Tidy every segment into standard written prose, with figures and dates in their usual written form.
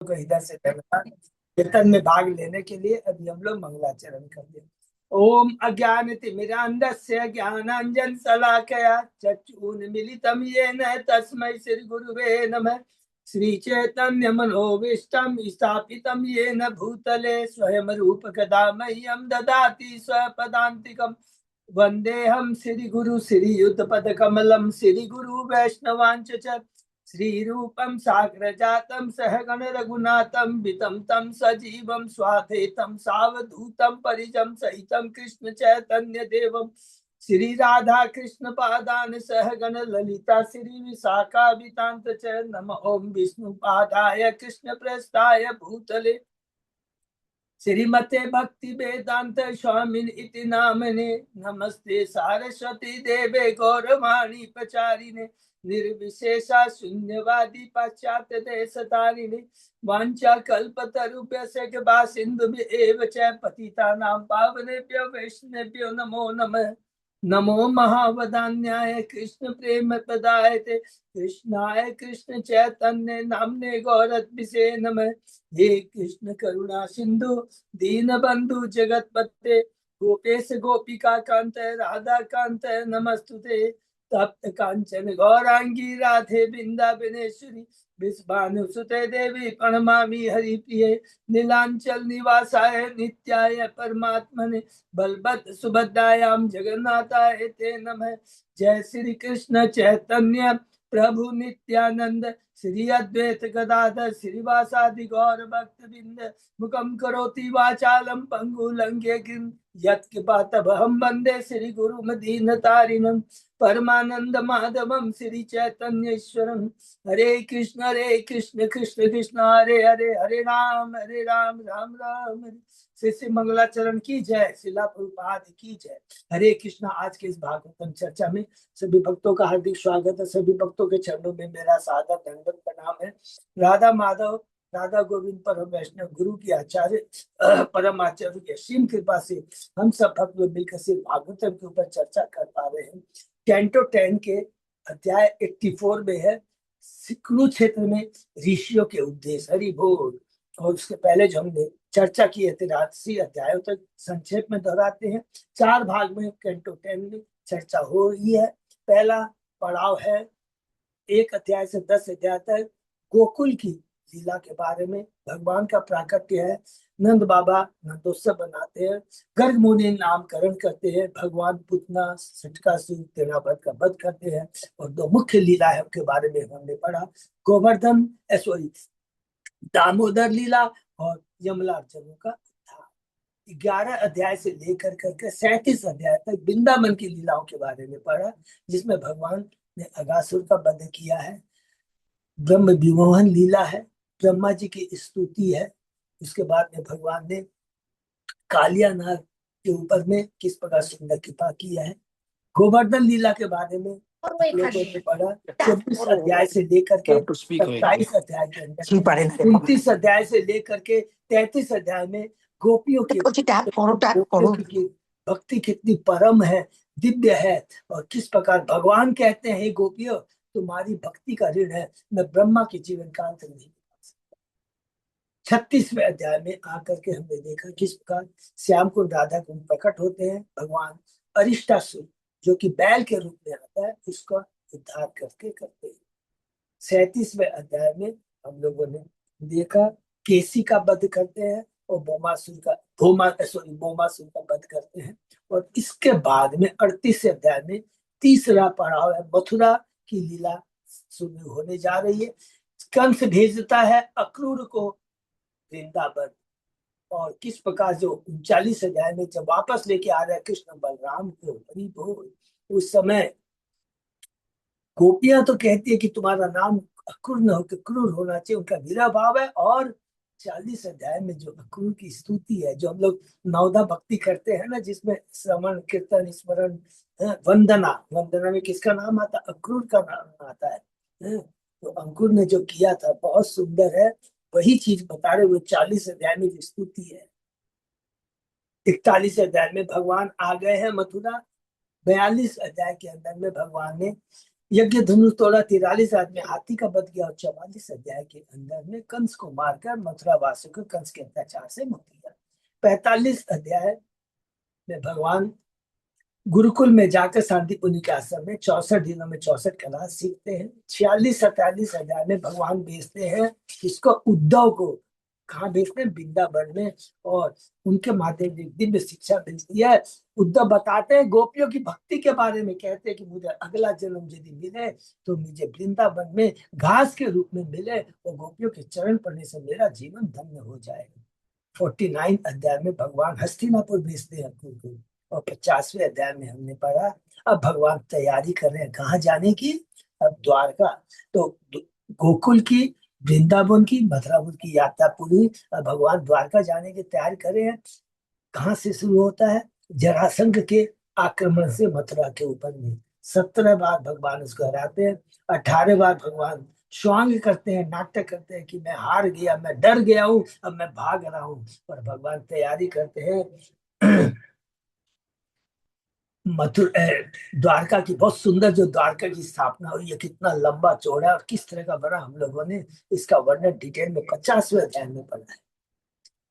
को इधर से धन्यवाद कीर्तन में भाग लेने के लिए। अभी हम लोग मंगलाचरण कर दें। ओम अज्ञानतिमिरान्धस्य ज्ञानांजन शलाकया चक्षुन्मीलितं येन तस्मै श्री गुरुवे नमः। श्री चैतन्य मनोभीष्टं स्थापितं येन भूतले स्वयं रूप कदा मह्यं ददाति स्वपदान्तिकम्। वंदेहम श्री गुरु श्री युद्ध पद कमलम श्री गुरु वैष्णवांच श्री रूपम साग्र जातम सहगण रघुनाथम वितम तम सजीवम स्वाधेतम सावधूतम परिजम सहितम कृष्ण चैतन्य देवम श्री राधा कृष्ण पादान सहगण ललिता श्री विशाखा वितांत च नम ओम विष्णु पादाय कृष्ण प्रस्थाय भूतले श्रीमते भक्ति वेदांत स्वामिन इति नामने नमस्ते सारस्वती देवे गौरवाणी प्रचारिणे निर्विशेषा शून्यवादी पाश्चात्य देशतारिणे वांछा कल्पतरुभ्यश्च कृपा सिन्धुभ्येव च पतितानां पावनेभ्यो वैष्णवेभ्यो नमो नमः। नमो महावदान्याय कृष्ण प्रेम प्रदायते कृष्णाय कृष्ण चैतन्य नामने गौरत्मिषे नमः। हे कृष्ण करुणा सिंधु दीन बंधु जगतपते गोपेश गोपिका कांत राधा कांत नमस्तुते। तप्त कांचन गौरांगी राधे वृंदावनेश्वरी विश्वानुसुते देवी प्रणमामि हरिप्रिये। नीलांचल निवासाय नित्याय परमात्मने बलभद्र सुभद्रायां जगन्नाथाय ते नमः। जय श्री कृष्ण चैतन्य प्रभु नित्यानंद श्री अद्वैत गदाधर श्रीवासादि गौर भक्त बिंद मुखम करोति वाचालम पंगु लंघे गिर यत्कृपातमहं वंदे श्री गुरु मदीनतारिणं परमानंद माधवम श्री चैतन्येश्वरम। हरे कृष्ण कृष्ण कृष्ण हरे हरे हरे राम राम राम हरे। श्री मंगलाचरण की जय, शिला प्रभुपाद की जय। हरे कृष्णा। आज के इस भागवतम चर्चा में सभी भक्तों का हार्दिक स्वागत है। सभी भक्तों के चरणों में मेरा सादर दंडवत प्रणाम है। राधा माधव राधा गोविंद परम वैष्णव गुरु की आचार्य परम आचार्य की असीम कृपा से हम सब भक्त लोग मिलकर सिर्फ भागवतम के ऊपर चर्चा कर पा रहे हैं। कैंटो 10 के अध्याय 84 में है कुरुक्षेत्र में ऋषियों के उपदेश। हरि बोल। और उसके पहले जो हमने चर्चा की है 83 अध्यायों तक संक्षेप में दोहराते हैं। 4 भाग में कैंटो 10 में चर्चा हो रही है। पहला पड़ाव है 1 अध्याय से 10 अध्याय तक गोकुल की लीला के बारे में। भगवान का प्राकट्य है। नंद बाबा नंदोत्सव बनाते हैं, गर्ग मुनि नामकरण करते हैं, भगवान पुतना सटकासुर तेनावत का वध करते हैं। और 2 मुख्य लीला है उनके बारे में हमने पढ़ा, गोवर्धन सॉरी दामोदर लीला और यमलार्जुन का उद्धार। 11 अध्याय से लेकर करके 37 अध्याय तक वृंदावन की लीलाओं के बारे में पढ़ा, जिसमें भगवान ने अगासुर का वध किया है। ब्रह्म विमोहन लीला है, ब्रह्मा जी की स्तुति है। उसके बाद में भगवान ने कालिया नाग के ऊपर में किस प्रकार सुंदर कृपा किया है। गोवर्धन लीला के बारे में लोगों ने पढ़ा 24 अध्याय से लेकर के 27 अध्याय के अंदर, 29 अध्याय से लेकर के 33 अध्याय में गोपियों की भक्ति कितनी परम है, दिव्य है, और किस प्रकार भगवान कहते हैं गोपियों तुम्हारी भक्ति का ऋण है, मैं ब्रह्मा के जीवन का अंत नहीं। 36वें अध्याय में आकर के हमने देखा किस प्रकार श्याम को राधा कुंड प्रकट होते हैं। भगवान अरिष्टासुर जो कि बैल के रूप में आता है उसका उद्धार करके करते हैं। 37वें अध्याय में हम लोगों ने देखा केसी का वध करते हैं और बोमासुर का वध करते हैं। और इसके बाद में 38वें अध्याय में तीसरा पड़ाव है, मथुरा की लीला शुरू होने जा रही है। कंस भेजता है अक्रूर को वृंदावन, और किस प्रकार जो 39 अध्याय में जब वापस लेके आ रहे हैं कृष्ण बलराम को, हरि बोल, उस समय गोपियां तो कहती है कि तुम्हारा नाम अक्रूर न होकर क्रूर होना चाहिए, उनका विरह भाव है। और 40 अध्याय में जो अक्रूर की स्तुति है, जो हम लोग नवदा भक्ति करते हैं ना, जिसमें श्रवण कीर्तन स्मरण वंदना में किसका नाम आता है? अक्रूर का नाम आता है। तो अंकुर ने जो किया था बहुत सुंदर है, वही चीज बता रहे हुए 40 अध्याय में जो स्तुति है। 41 अध्याय में भगवान आ गए हैं मथुरा। 42 अध्याय के अंदर में भगवान ने यज्ञ धनुष तोड़ा, 43 आदमी हाथी का वध किया और 44 अध्याय के अंदर में कंस को मारकर मथुरा वासियों को कंस के अत्याचार से मुक्त किया। 45 अध्याय में भगवान गुरुकुल में जाकर शांति मुनि के आश्रम में 64 दिनों में 64 कला सीखते हैं। 46-47 अध्याय में भगवान भेजते हैं इसको, उद्धव को। कहाँ भेजते हैं? वृंदावन में। और उनके माध्यम से दिव्य शिक्षा मिलती है। उद्धव बताते हैं गोपियों की भक्ति के बारे में, कहते हैं कि मुझे अगला जन्म यदि मिले तो मुझे वृंदावन में घास के रूप में मिले और गोपियों के चरण पड़ने से मेरा जीवन धन्य हो जाएगा। 49 अध्याय में भगवान हस्तिनापुर भेजते हैं कुरकुर। और 50वें अध्याय में हमने पढ़ा अब भगवान तैयारी कर रहे हैं कहाँ जाने की? अब द्वारका। तो गोकुल की, वृंदावन की, मथुरापुर की यात्रा पूरी, अब भगवान द्वारका जाने की तैयारी कर रहे हैं। कहाँ से शुरू होता है? जरासंध के आक्रमण से मथुरा के ऊपर में 17 बार भगवान उसको हराते हैं। 18 बार भगवान स्वांग करते हैं, नाटक करते हैं कि मैं हार गया, मैं डर गया हूँ, अब मैं भाग रहा हूँ। और भगवान तैयारी करते हैं मथुर द्वारका की। बहुत सुंदर जो द्वारका की स्थापना हुई है, कितना लंबा चौड़ा और किस तरह का बना, हम लोगों ने इसका वर्णन डिटेल में 50वें अध्याय में पढ़ा है।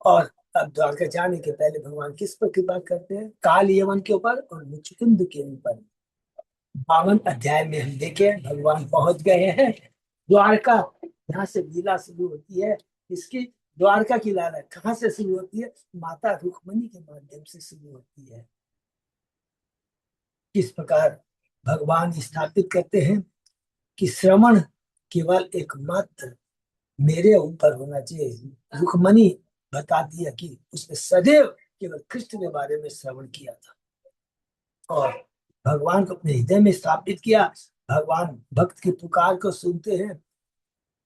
और अब द्वारका जाने के पहले भगवान किस पर कृपा करते हैं? काल यवन के ऊपर और मुचकुंद के ऊपर। 52 अध्याय में हम देखे भगवान पहुंच गए हैं द्वारका। यहाँ से लीला शुरू होती है इसकी। द्वारका की लीला कहाँ से शुरू होती है? माता रुक्मणी के माध्यम से शुरू होती है। किस प्रकार भगवान स्थापित करते हैं कि श्रवण केवल एकमात्र मेरे ऊपर होना चाहिए। रुक्मणी बताती है कि उसने सदैव केवल कृष्ण के बारे में श्रवण किया था और भगवान को अपने हृदय में स्थापित किया। भगवान भक्त की पुकार को सुनते हैं।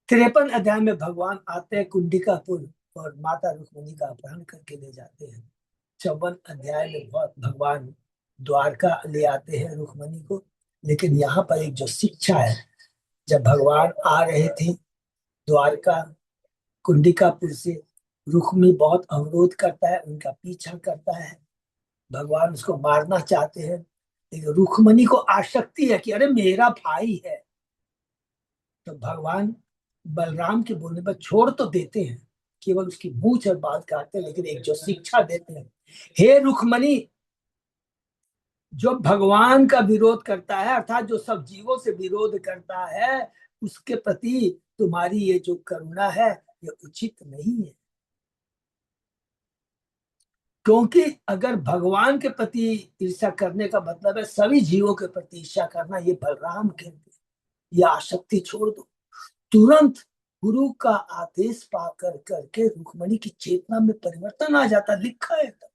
53 अध्याय में भगवान आते हैं कुंडिकापुर और माता रुक्मणी का अपहरण करके ले जाते हैं। 54 अध्याय में बहुत भगवान द्वारका ले आते हैं रुक्मणी को। लेकिन यहाँ पर एक जो शिक्षा है, जब भगवान आ रहे थे द्वारका कुंडिकापुर से, रुक्मी बहुत अवरोध करता है, उनका पीछा करता है। भगवान उसको मारना चाहते हैं लेकिन रुक्मणी को आसक्ति है कि अरे मेरा भाई है। तो भगवान बलराम के बोलने पर छोड़ तो देते हैं, केवल उसकी मूंछ और बाल काटते हैं, लेकिन एक जो शिक्षा देते हैं, हे रुक्मणी, जो भगवान का विरोध करता है अर्थात जो सब जीवों से विरोध करता है, उसके प्रति तुम्हारी ये जो करुणा है ये उचित नहीं है। क्योंकि अगर भगवान के प्रति ईर्ष्या करने का मतलब है सभी जीवों के प्रति ईर्ष्या करना, ये बलराम कहते हैं। ये आसक्ति छोड़ दो। तुरंत गुरु का आदेश पाकर करके रुक्मणी की चेतना में परिवर्तन आ जाता, लिखा है तो।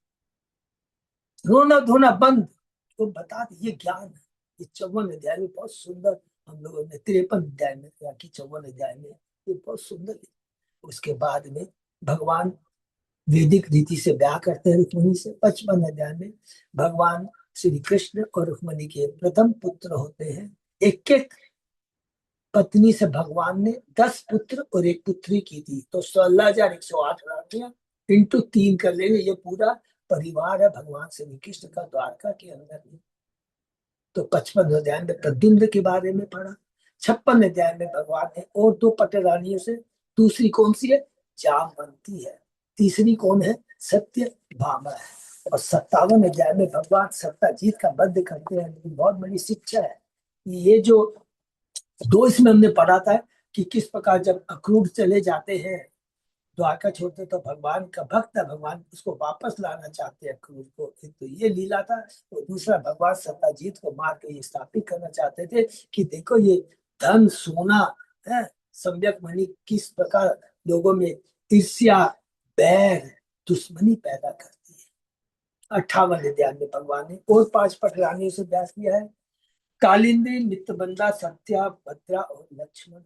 रोना धोना बंद, तो बता दे ये ज्ञान है। ये 54 अध्याय में बहुत सुंदर, हम लोगों ने 53 अध्याय में या कि 54 अध्याय में ये बहुत सुंदर है। उसके बाद में भगवान वैदिक रीति से ब्याह करते हैं रुक्मणी से। 55 अध्याय में भगवान श्री कृष्ण और रुक्मणी के प्रथम पुत्र होते हैं। एक एक पत्नी से भगवान ने 10 पुत्र और एक पुत्री की थी, तो 16,108 रानियां इंटू 3 कर लेंगे, ये पूरा परिवार है भगवान श्री कृष्ण का द्वारका के अंदर में। तो 55 अध्याय में प्रद्युम्न के बारे में पढ़ा। 56 अध्याय में भगवान ने और 2 पट रानियों से, दूसरी कौन सी है? जामवंती है। तीसरी कौन है? सत्य भामा है। और 57 अध्याय में भगवान सत्ताजीत का वध करते हैं। लेकिन बहुत बड़ी शिक्षा है ये जो 2 इसमें हमने पढ़ा था कि किस प्रकार जब अक्रूर चले जाते हैं द्वारका छोड़ते, तो भगवान का भक्त है, भगवान उसको वापस लाना चाहते हैं अक्रूर को। एक तो ये लीला था और दूसरा भगवान सत्ताजीत को मार के ये स्थापित करना चाहते थे कि देखो ये धन सोना है, सम्यक मणि किस प्रकार लोगों में ईर्ष्या, बैर, दुश्मनी पैदा करती है। 58 अध्याय में भगवान ने और 5 पटरानियों से ब्याह किया है। कालिंदी, मित्रबंदा, सत्या, भद्रा और लक्ष्मण।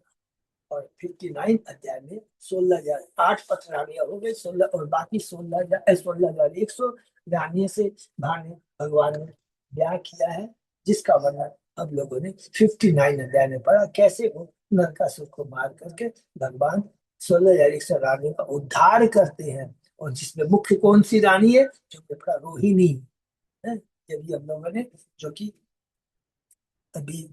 और 59 अध्याय में 16,000 8 पटरानियां हो गए, 16 और बाकी 16,100 रानियों से भाने भगवान ने ब्याह किया है, जिसका वर्णन अब लोगों ने 59 अध्याय में पढ़ा। कैसे वो नरकासुर को मार करके भगवान 16,100 रानियों का उद्धार करते हैं। और जिसमें मुख्य कौन सी रानी है? जो अपना रोहिणी है। ये भी हम लोगों ने, जो कि अभी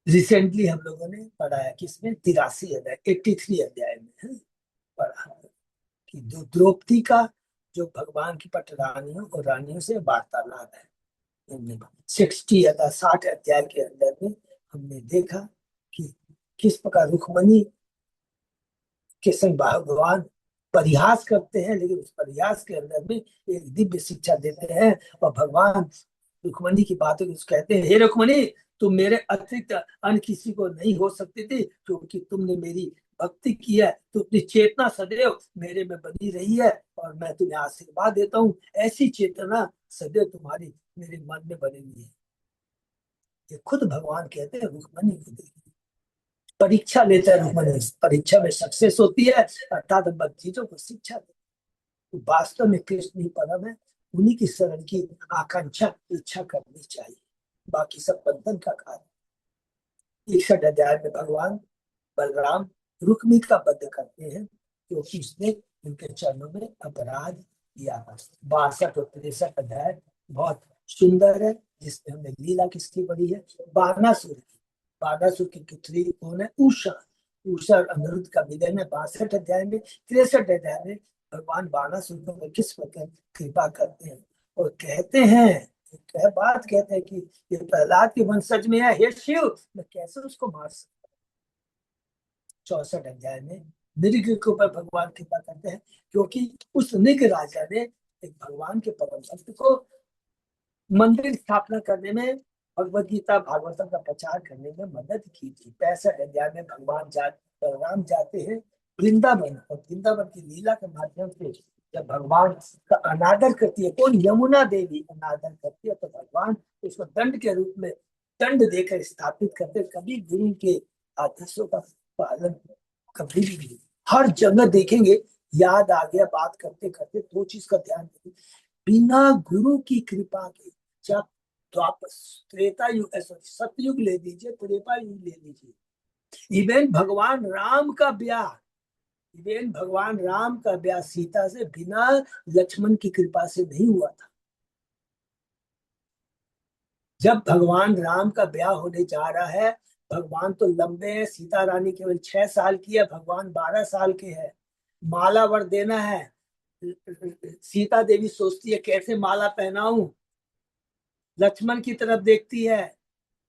रिसेंटली हम लोगों ने पढ़ा है किसमें, 83 अध्याय, 83 अध्याय में है, पढ़ा है कि जो द्रौपदी का जो भगवान की पटरानियों और रानियों से वार्तालाप है, हमने 60 अध्याय 60 अध्याय के अंदर में हमने देखा कि किस प्रकार रुक्मणी के संग भगवान परिहास करते हैं, लेकिन उस परिहास के अंदर में एक दिव्य शिक्षा देते हैं। और भगवान रुक्मणी की बातों को कहते हैं, हे रुक्मणी, तुम मेरे अतिरिक्त अन्य किसी को नहीं हो सकती थी, क्योंकि तुमने मेरी भक्ति की है, तो अपनी चेतना सदैव मेरे में बनी रही है, और मैं तुम्हें आशीर्वाद देता हूँ, ऐसी चेतना सदैव तुम्हारी मेरे मन में बनी हुई है। ये खुद भगवान कहते हैं रुक्मणी को देखिए, परीक्षा लेता है रुक्मणी, परीक्षा में सक्सेस होती है, अर्थात चीजों को शिक्षा देती है। तो वास्तव में कृष्ण ही परम है, उन्हीं की शरण की आकांक्षा इच्छा करनी चाहिए, बाकी सब बंधन का कारण। 61 अध्याय में भगवान बलराम रुक्मी का वध करते हैं, क्योंकि उसने उनके चरणों में अपराध किया था। 62 और 63 अध्याय बहुत सुंदर है, जिसमें हमने लीला किसकी पढ़ी है, बानासुर की। बानासुर की पुत्री कौन है, उषा। उषा और अनिरुद्ध का विलय में 62 अध्याय में। 63 अध्याय में भगवान बानासुर पर किस प्रकार कृपा करते हैं, और कहते हैं, कह बात कहते हैं कि ये प्रहलाद के वंशज में है, हे शिव, मैं कैसे उसको मार सकता। 64 अध्याय में नृग के ऊपर भगवान कृपा करते हैं, क्योंकि उस नृग राजा ने एक भगवान के परम भक्त को मंदिर स्थापना करने में, भगवत गीता भागवतम का प्रचार करने में मदद की थी। 65 अध्याय में भगवान बलराम जाते हैं वृंदावन, और वृंदावन की लीला के माध्यम से जब भगवान का अनादर करती है, कौन, यमुना देवी अनादर करती है, तो भगवान उसको दंड के रूप में दंड देकर स्थापित करते। कभी गुरु के आदेशों का पालन कभी भी नहीं। हर जगह देखेंगे, याद आ गया बात करते करते, दो चीज का ध्यान रखें, बिना गुरु की कृपा के, जब द्वापर त्रेता युग, सतयुग ले लीजिए, त्रेता युग ले लीजिए, इवन भगवान राम का ब्याह, इवन भगवान राम का ब्याह सीता से बिना लक्ष्मण की कृपा से नहीं हुआ था। जब भगवान राम का ब्याह होने जा रहा है, भगवान तो लंबे हैं, सीता रानी केवल 6 साल की है, भगवान 12 साल के हैं। माला वर देना है, सीता देवी सोचती है कैसे माला पहनाऊं, लक्ष्मण की तरफ देखती है,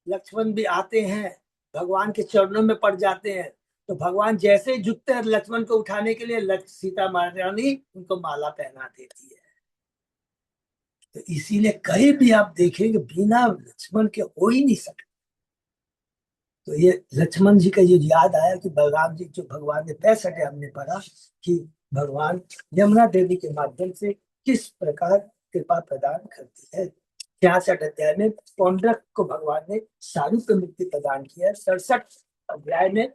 लक्ष्मण भी आते हैं, भगवान के चरणों में पड़ जाते हैं, तो भगवान जैसे ही झुकते हैं लक्ष्मण को उठाने के लिए, सीता महारानी उनको माला पहना देती है। तो इसीलिए कहीं भी आप देखेंगे बिना लक्ष्मण के हो ही नहीं सकते। तो ये लक्ष्मण जी का ये याद आया कि बलराम जी जो भगवान ने 65 हमने पढ़ा कि भगवान यमुना देवी के माध्यम से किस प्रकार कृपा प्रदान करती है। 66 अध्याय में पौंड्रक को भगवान ने सारूप्य मुक्ति प्रदान किया है। 67 अध्याय में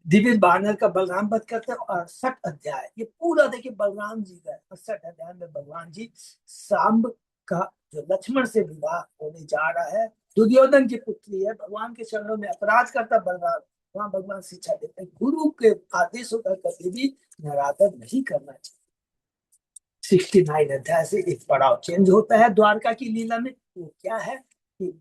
दिव्य बानर का बलराम वध करते हैं। 68 अध्याय ये पूरा देखिए बलराम जी का। 68 अध्याय में भगवान जी सांब का जो लक्ष्मण से विवाह होने जा रहा है, दुर्योधन की पुत्री है, भगवान के चरणों में अपराध करता बलराम, वहां भगवान शिक्षा देते हैं गुरु के आदेशों का कभी भी निरादर नहीं करना चाहिए। 69 अध्याय से एक पड़ाव चेंज होता है द्वारका की लीला में। वो क्या है कि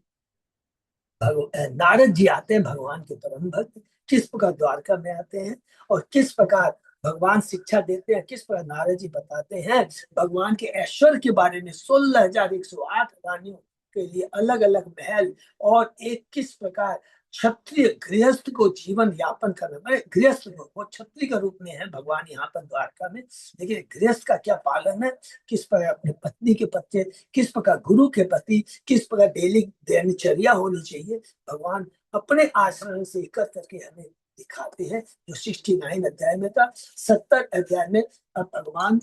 नारद जी आते हैं, भगवान के परम भक्त, किस प्रकार द्वारका में आते हैं और किस प्रकार भगवान शिक्षा देते हैं, किस प्रकार नारद जी बताते हैं भगवान के ऐश्वर्य के बारे में। 16,108 रानियों के लिए अलग अलग महल, और एक किस प्रकार क्षत्रिय गृहस्थ को जीवन यापन करना, मैंने गृहस्थ को, वो क्षत्रिय का रूप में है भगवान यहाँ पर द्वारका में, लेकिन गृहस्थ का क्या पालन है, किस प्रकार अपने पत्नी के प्रति, किस प्रकार गुरु के प्रति, किस प्रकार डेली दिनचर्या होनी चाहिए, भगवान अपने आचरण से कर करके हमें दिखाते हैं। जो 69 अध्याय में था। 70 अध्याय में अब भगवान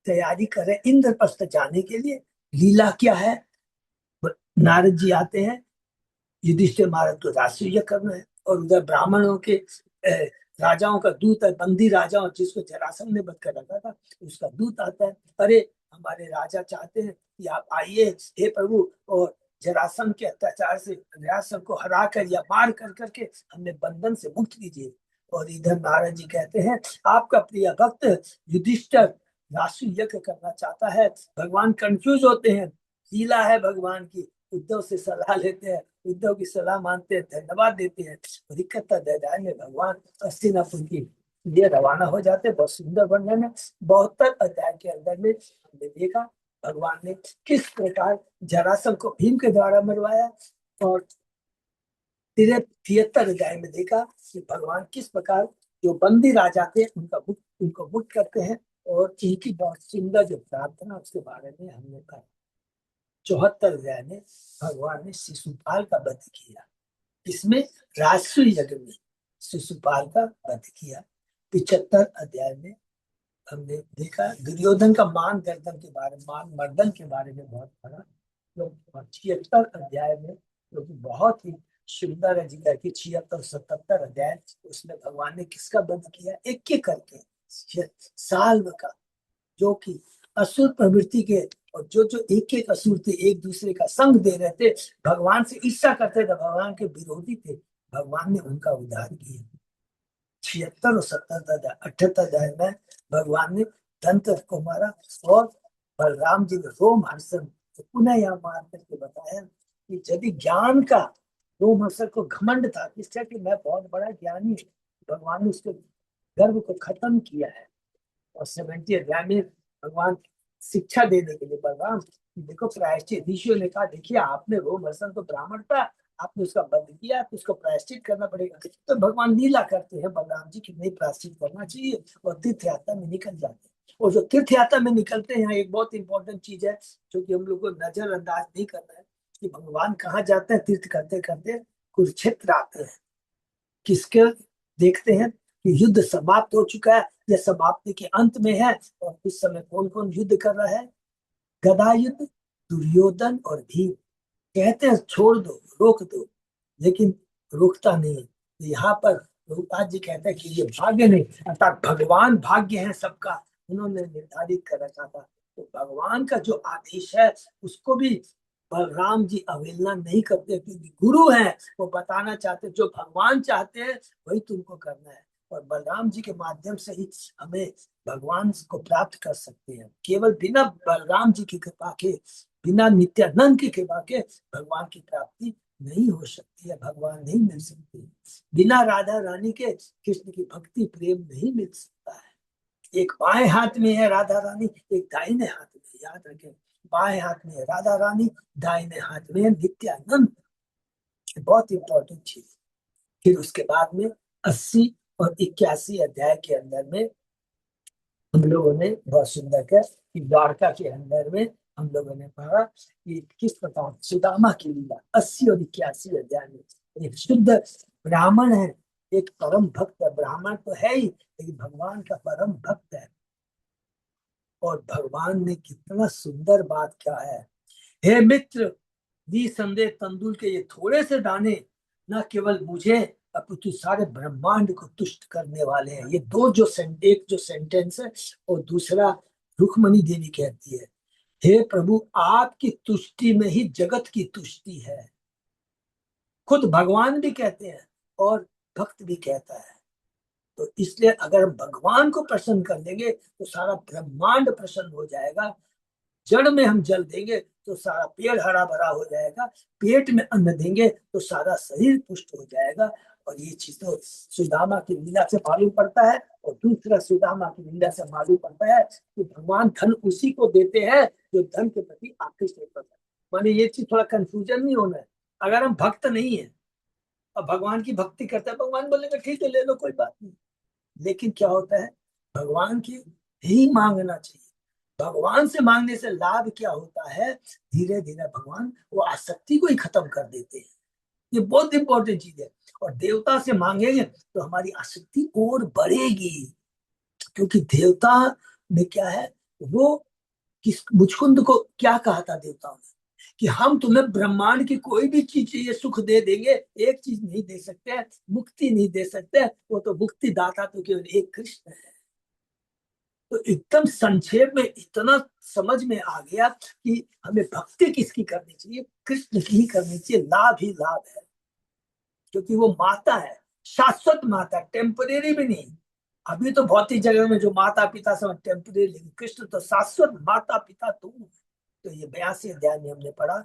तैयारी कर रहे इंद्रप्रस्थ जाने के लिए। लीला क्या है, नारद जी आते हैं, युधिष्ठिर महाराज को राष्ट्रीय करना है, और उधर ब्राह्मणों के राजाओं का दूत है, बंदी राजाओं जिसको जरासंध ने बंद कर रखा था, उसका दूत आता है, अरे हमारे राजा चाहते हैं कि आप आइए हे प्रभु, और जरासंध के अत्याचार से जरासंध को हरा कर या मार कर करके हमें बंधन से मुक्त कीजिए। और इधर नारद जी कहते हैं आपका प्रिय भक्त युधिष्ठिर राष्ट्रीय यज्ञ करना चाहता है। भगवान कंफ्यूज होते हैं, लीला है भगवान की। उद्धव से सलाह लेते हैं, उद्धव की सलाह मानते हैं, धन्यवाद देते हैं। और 71 अध्याय में भगवान हस्तिनापुर की लिए रवाना हो जाते हैं। बहुत सुंदर वर्णन है 72 अध्याय के अंदर में। हमने देखा भगवान ने किस प्रकार जरासंध को भीम के द्वारा मरवाया, और 73 अध्याय में देखा कि भगवान किस प्रकार जो बंदी राजा थे उनको मुक्त करते हैं। और इनकी बहुत सुंदर जो प्रार्थना उसके बारे में हमने कहा। 74 अध्याय में भगवान ने शिशुपाल का वध किया। इसमें राष्ट्रीय यज्ञ में शिशुपाल का वध किया। 75 अध्याय में हमने देखा दुर्योधन का मान गर्दन के बारे में, मान मर्दन के बारे में बहुत पढ़ा। तो 76 अध्याय में जो कि बहुत ही सुंदर है जिक्र की 76 77 अध्याय, उसमें भगवान ने किसका वध किया एक एक करके। साल्व का जो कि असुर प्रवृत्ति के, और जो जो एक एक असुर थे एक दूसरे का संग दे रहे थे, भगवान से ईर्ष्या करते थे, भगवान के विरोधी थे, भगवान ने उनका उद्धार किया। 76 और 78 अध्याय में भगवान ने दंत को मारा, और बलराम जी ने रोमहर्षण पुनः यहाँ मार करके बताया कि यदि ज्ञान का रोमहर्षण को घमंड था इससे कि मैं बहुत बड़ा ज्ञानी हूँ, भगवान ने उसके गर्व को खत्म किया है। और 70 अध्याय में भगवान शिक्षा देने के लिए बलराम, देखो प्रायश्चित, ऋषियों ने कहा देखिए आपने रोमहर्षण तो ब्राह्मण था, आपने उसका वध किया तो उसको प्रायश्चित करना पड़ेगा। तो भगवान लीला करते हैं बलराम जी की नहीं प्रायश्चित करना चाहिए, और तीर्थ यात्रा में निकल जाते हैं। और जो तीर्थ यात्रा में निकलते हैं एक बहुत इंपॉर्टेंट चीज है जो कि हम लोग को नजरअंदाज नहीं करना है कि भगवान कहाँ जाते हैं तीर्थ करते करते, कुरुक्षेत्र आते हैं। किसके देखते हैं कि युद्ध समाप्त हो चुका है या समाप्ति के अंत में है, और इस समय कौन कौन युद्ध कर रहा है। गदा युद्ध, दुर्योधन और भीम। कहते हैं छोड़ दो रोक दो, लेकिन रुकता नहीं है। तो यहाँ पर प्रभुपाद जी कहते हैं कि ये भाग्य नहीं, अर्थात भगवान भाग्य है सबका, उन्होंने निर्धारित कर रखा था। तो भगवान का जो आदेश है उसको भी बलराम जी अवहेलना नहीं करते, क्योंकि गुरु है, वो बताना चाहते जो भगवान चाहते हैं वही तुमको करना है। और बलराम जी के माध्यम से ही हमें भगवान को प्राप्त कर सकते हैं। केवल बिना बलराम जी की कृपा के, बिना नित्यानंद की कृपा के भगवान की प्राप्ति नहीं हो सकती है, भगवान नहीं मिल सकते। बिना राधा रानी के कृष्ण की भक्ति प्रेम नहीं मिल सकता है। एक बाएं हाथ में है राधा रानी, एक दाहिने हाथ में, याद रखें बाएं हाथ में है राधा रानी, दाहिने हाथ में है नित्यानंद। बहुत इंपॉर्टेंट चीज। फिर उसके बाद में 80 और 81 अध्याय के अंदर में हम लोगों ने बहुत सुंदर कर कि द्वारका के अंदर में हम लोगों ने पढ़ा कि किस प्रकार सुदामा की लीला। 80 और 81 अध्याय में एक शुद्ध ब्राह्मण है, एक परम भक्त है, ब्राह्मण तो है ही लेकिन भगवान का परम भक्त है। और भगवान ने कितना सुंदर बात क्या है, हे मित्र निसंदेह तंदुल के ये थोड़े से दाने न केवल मुझे अपितु सारे ब्रह्मांड को तुष्ट करने वाले हैं। ये दो जो एक जो सेंटेंस है, और दूसरा रुक्मणी देवी कहती है हे प्रभु आपकी तुष्टि में ही जगत की तुष्टि है। खुद भगवान भी कहते हैं और भक्त भी कहता है। तो इसलिए अगर हम भगवान को प्रसन्न कर लेंगे तो सारा ब्रह्मांड प्रसन्न हो जाएगा। जड़ में हम जल देंगे तो सारा पेड़ हरा भरा हो जाएगा, पेट में अन्न देंगे तो सारा शरीर पुष्ट हो जाएगा। और ये चीज तो सुदामा की लीला से मालूम पड़ता है। और दूसरा सुदामा की लीला से मालूम पड़ता है कि भगवान धन उसी को देते हैं जो धन के प्रति आकृष्ट होता है। माने ये चीज थोड़ा कंफ्यूजन नहीं होना है। अगर हम भक्त नहीं है और भगवान की भक्ति करते हैं, भगवान बोलेगा ठीक है ले लो कोई बात नहीं, लेकिन क्या होता है भगवान की ही मांगना चाहिए। भगवान से मांगने से लाभ क्या होता है, धीरे धीरे भगवान वो आसक्ति को ही खत्म कर देते हैं। ये बहुत इंपॉर्टेंट चीज है। और देवता से मांगेंगे तो हमारी आसक्ति और बढ़ेगी, क्योंकि देवता में क्या है, वो किस मुझकुंद को क्या कहा था देवताओं ने कि हम तुम्हें ब्रह्मांड की कोई भी चीज चाहिए सुख दे देंगे, एक चीज नहीं दे सकते, मुक्ति नहीं दे सकते, वो तो मुक्ति दाता तो केवल एक कृष्ण है। तो एकदम संक्षेप में इतना समझ में आ गया कि हमें भक्ति किसकी करनी चाहिए, कृष्ण की ही करनी चाहिए। लाभ ही लाभ है, क्योंकि वो माता है, शाश्वत माता, टेम्परेरी भी नहीं। अभी तो भौतिक जगह में जो माता पिता सब टेम्परेरी, कृष्ण तो शाश्वत माता पिता तुम। तो ये 82 अध्याय में हमने पढ़ा।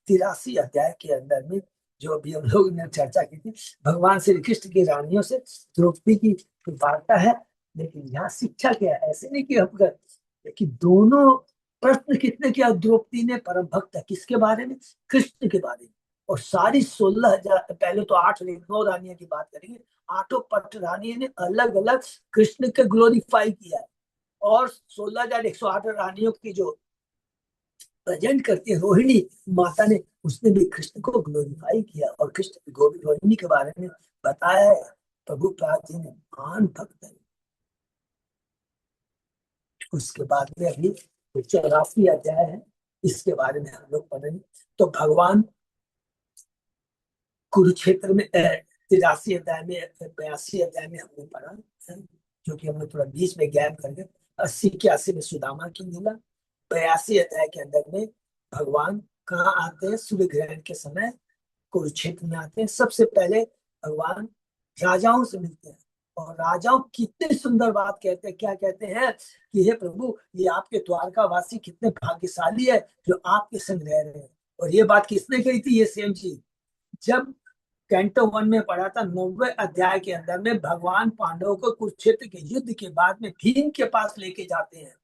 83 अध्याय के अंदर में जो अभी हम लोग ने चर्चा की थी, भगवान श्री कृष्ण की रानियों से द्रौपदी की वार्ता है। लेकिन यहाँ शिक्षा क्या है, ऐसे नहीं कि हम कि दोनों प्रश्न कितने किया। द्रौपदी ने परम भक्त है किसके बारे में, कृष्ण के बारे में। और सारी 16,000, पहले तो 8 नहीं 9 रानियों की बात करेंगे, 8 पट रानियों ने अलग अलग कृष्ण के ग्लोरीफाई किया है। और 16,108 रानियों की जो प्रेजेंट करती है रोहिणी माता ने, उसने भी कृष्ण को ग्लोरीफाई किया और कृष्ण रोहिणी के बारे में बताया है। प्रभु प्राद जी ने महान भक्त है। उसके बाद में अभी 84 अध्याय है, इसके बारे में हम लोग पढ़ेंगे। तो भगवान कुरुक्षेत्र में 83 अध्याय में 82 अध्याय में हमने पढ़ा है, जो कि हमने थोड़ा बीच में गैप करके 80 81 में सुदामा की लीला। 82 अध्याय के अंदर में भगवान कहाँ आते हैं, सूर्य ग्रहण के समय कुरुक्षेत्र में आते हैं। सबसे पहले भगवान राजाओं से मिलते हैं और राजाओं कितने सुंदर बात कहते हैं, क्या कहते हैं कि हे प्रभु, ये आपके द्वारका वासी कितने भाग्यशाली है जो आपके संग रह रहे हैं। और ये बात किसने कही थी, ये सेम चीज जब कैंटो 1 में पढ़ा था। 90वें अध्याय के अंदर में भगवान पांडवों को कुरुक्षेत्र के युद्ध के बाद में भीम के पास लेके जाते हैं।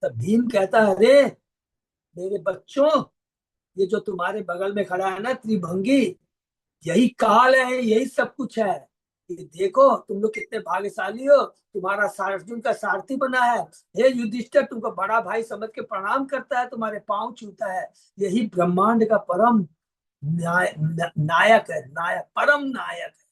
तब भीम कहता है, अरे मेरे बच्चों, ये जो तुम्हारे बगल में खड़ा है ना त्रिभंगी, यही काल है, यही सब कुछ है। ये देखो तुम लोग कितने भाग्यशाली हो, तुम्हारा अर्जुन का सारथी बना है। हे युधिष्ठिर, तुमको बड़ा भाई समझ के प्रणाम करता है, तुम्हारे पांव छूता है। यही ब्रह्मांड का परम नायक है, नायक परम नायक है।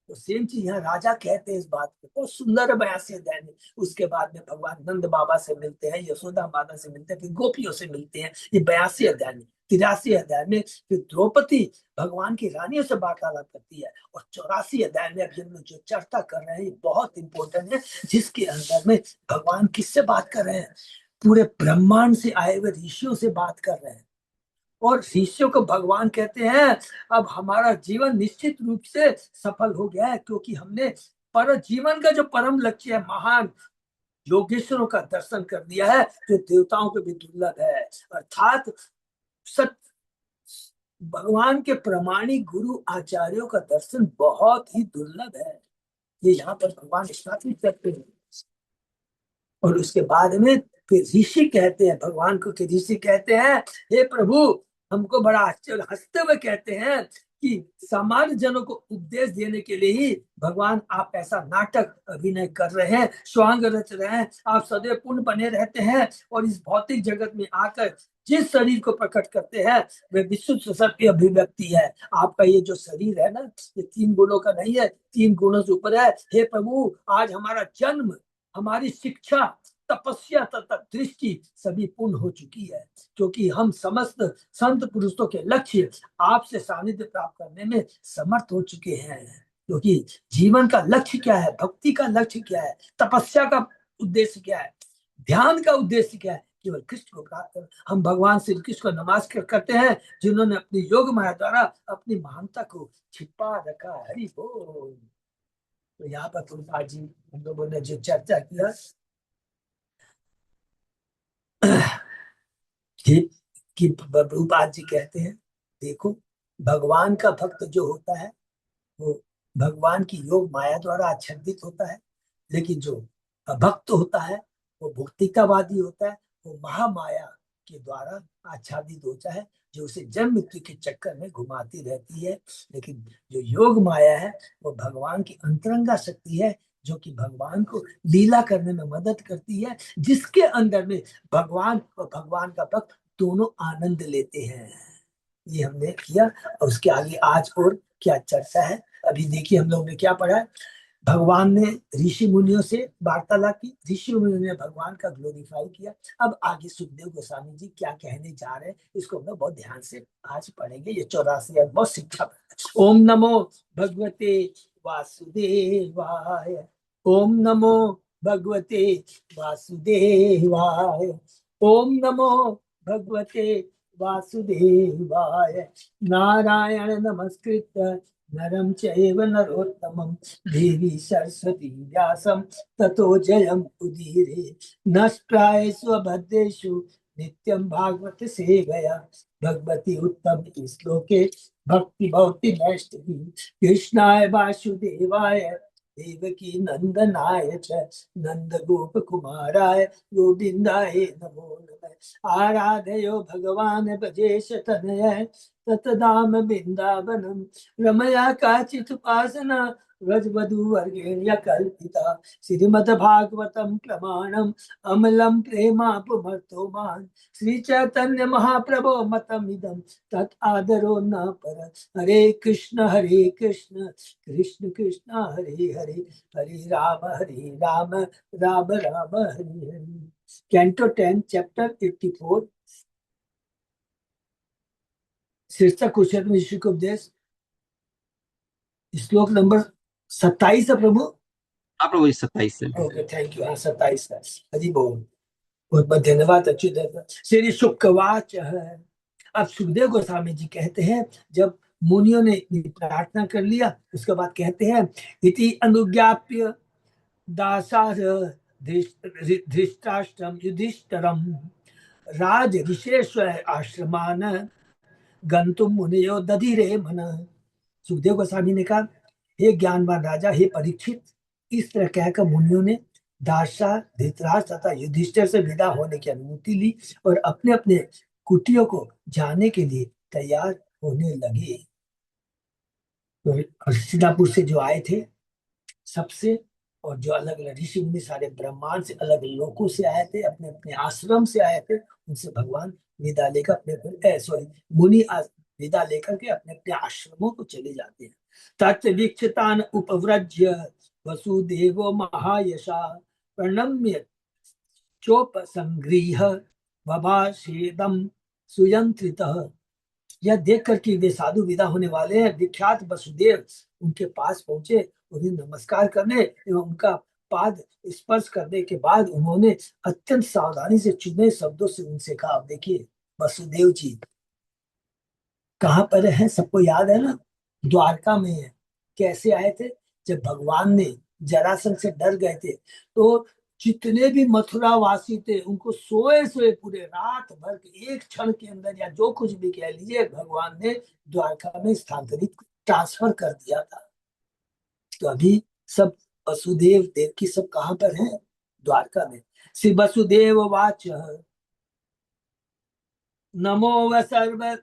तो सेम चीज यहाँ राजा कहते हैं इस बात को, बहुत सुंदर है 82 अध्याय में। उसके बाद में भगवान नंद बाबा से मिलते हैं, यशोदा माता से मिलते हैं, फिर गोपियों से मिलते हैं, ये 82 अध्याय में। 83 अध्याय में फिर द्रौपदी भगवान की रानियों से वार्तालाप करती है। और 84 अध्याय में अभी हम लोग जो चर्चा कर रहे हैं ये बहुत इंपॉर्टेंट है, जिसके अंदर में भगवान किससे बात कर रहे हैं, पूरे ब्रह्मांड से आए हुए ऋषियों से बात कर रहे हैं। और शिष्यों को भगवान कहते हैं, अब हमारा जीवन निश्चित रूप से सफल हो गया है, क्योंकि हमने पर जीवन का जो परम लक्ष्य है, महान योगेश्वरों का दर्शन कर लिया है, जो देवताओं के भी दुर्लभ है। अर्थात सत भगवान के प्रमाणिक गुरु आचार्यों का दर्शन बहुत ही दुर्लभ है, ये यहाँ पर भगवान स्थापित करते हैं। और उसके बाद में फिर ऋषि कहते हैं भगवान को, कि ऋषि कहते हैं, हे प्रभु, हमको बड़ा आश्चर्य, हंसते हुए कहते हैं कि सामान्य जनों को उपदेश देने के लिए ही भगवान आप ऐसा नाटक अभिनय कर रहे हैं, स्वांग रच रहे हैं। आप सदैव पूर्ण बने रहते हैं और इस भौतिक जगत में आकर जिस शरीर को प्रकट करते हैं वे विशुद्ध सत्य अभिव्यक्ति है। आपका ये जो शरीर है ना, ये 3 गुणों का नहीं है, 3 गुणों से ऊपर है। हे प्रभु, आज हमारा जन्म, हमारी शिक्षा, तपस्या तथा दृष्टि सभी पूर्ण हो चुकी है, क्योंकि हम समस्त संत पुरुषों के लक्ष्य आपसे सानिध्य प्राप्त करने में समर्थ हो चुके हैं। क्योंकि जीवन का लक्ष्य क्या है, भक्ति का लक्ष्य क्या है, तपस्या का उद्देश्य क्या है, ध्यान का उद्देश्य क्या है, केवल कृष्ण को प्राप्त कर। हम भगवान श्री कृष्ण को नमस्कार करते हैं, जिन्होंने अपनी योग माया द्वारा अपनी महानता को छिपा रखा। हरि बोल। तो यहाँ पर तुलसा जी हम लोगों ने जो चर्चा किया कि प्रभुपाद जी कहते हैं, देखो भगवान का भक्त जो होता है वो भगवान की योग माया द्वारा आच्छादित होता है, लेकिन जो अभक्त होता है वो भौतिकतावादी होता है, वो महामाया के द्वारा आच्छादित होता है, जो उसे जन्म मृत्यु के चक्कर में घुमाती रहती है। लेकिन जो योग माया है वो भगवान की अंतरंगा शक्ति है, जो कि भगवान को लीला करने में मदद करती है, जिसके अंदर में भगवान और भगवान का भक्त दोनों आनंद लेते हैं। ये हमने किया। और उसके आगे आज और क्या चर्चा है, अभी देखिए हम लोग ने क्या पढ़ा है। भगवान ने ऋषि मुनियों से वार्तालाप की, ऋषि मुनियों ने भगवान का ग्लोरीफाई किया। अब आगे सुखदेव गोस्वामी जी क्या कहने जा रहे हैं, इसको हम लोग बहुत ध्यान से आज पढ़ेंगे। ये 84 बहुत शिक्षा। ओम नमो भगवते वासुदेवाय, ओम नमो भगवते वासुदेवाय, ओम नमो भगवते वासुदेवाय। नारायण नमस्कृत्य नरं चैव नरोत्तमं देवी सरस्वती व्यासं ततो जयम् उदीरये। नष्टायेषु अभद्रेषु नित्यम भागवत सेवया भगवती उत्तम श्लोके भक्ति भवति नैष्टि कृष्णाय वासुदेवाय देवकी नंदनाय च नंद गोप कुमाराय गोविंदाय नमो नमः आराधयो भगवान भजेश तनय ततदाम वृंदावनम रमया काचित् उपासना व्रजवधू वर्गेण्य कल्पिता श्रीमद्भागवतम प्रमाणम अमलम प्रेमापुमर्तो मान श्री चैतन्य महाप्रभो मतमिदं तत् आदरो न पर हरे कृष्ण कृष्ण कृष्ण हरे हरे हरे राम राम राम हरे हरे। कैंटो 10 चैप्टर 84 शीर्षक कुरुक्षेत्र में ऋषि को उपदेश श्लोक नंबर 27 है प्रभु। हाँ प्रभु 27 से। Okay thank you. हाँ 27 है। हरि बोल। बहुत बहुत धन्यवाद। अच्छी श्री शुकवाच है। अब सुखदेव गोस्वामी जी कहते हैं जब मुनियों ने प्रार्थना कर लिया उसके बाद कहते हैं इति अनुज्ञाप्य दासार धृष्टाष्ट्रम युधिष्ठिरम राज ऋषेश्वर आश्रमान गंतुम मुनियो दधिरे मन। सुखदेव गोस्वामी ने कहा हे ज्ञानवान राजा, हे परीक्षित, इस तरह कहकर मुनियों ने दासा धृतराष्ट्र तथा युधिष्ठिर से विदा होने की अनुमति ली और अपने अपने कुटियों को जाने के लिए तैयार होने लगे। तो हस्तिनापुर से जो आए थे सबसे, और जो अलग अलग ऋषि मुनि सारे ब्रह्मांड से अलग लोकों से आए थे, अपने अपने आश्रम से आए थे, उनसे भगवान विदा लेकर अपने सॉरी मुनि विदा लेकर के अपने अपने आश्रमों को चले जाते हैं। तत्वीक्षितान उपव्रज्य वसुदेवो महायशा प्रणम्य चोप संगृह वभाषेदम सुयंत्रितः। यह देख कर कि वे साधु विदा होने वाले हैं, विख्यात वसुदेव उनके पास पहुंचे, उन्हें नमस्कार करने एवं उनका पाद स्पर्श करने के बाद उन्होंने अत्यंत सावधानी से चुने शब्दों से उनसे कहा। अब देखिए वसुदेव जी कहाँ पर है, सबको याद है ना, द्वारका में है। कैसे आए थे? जब भगवान ने जरासंध से डर गए थे तो जितने भी मथुरा वासी थे उनको सोए सोए पूरे रात भर के एक क्षण के अंदर या जो कुछ भी कह लीजिए भगवान ने द्वारका में स्थानांतरित ट्रांसफर कर दिया था। तो अभी सब वसुदेव देवकी सब कहाँ पर हैं? द्वारका में। श्री वसुदेव वाच नमो व सर्व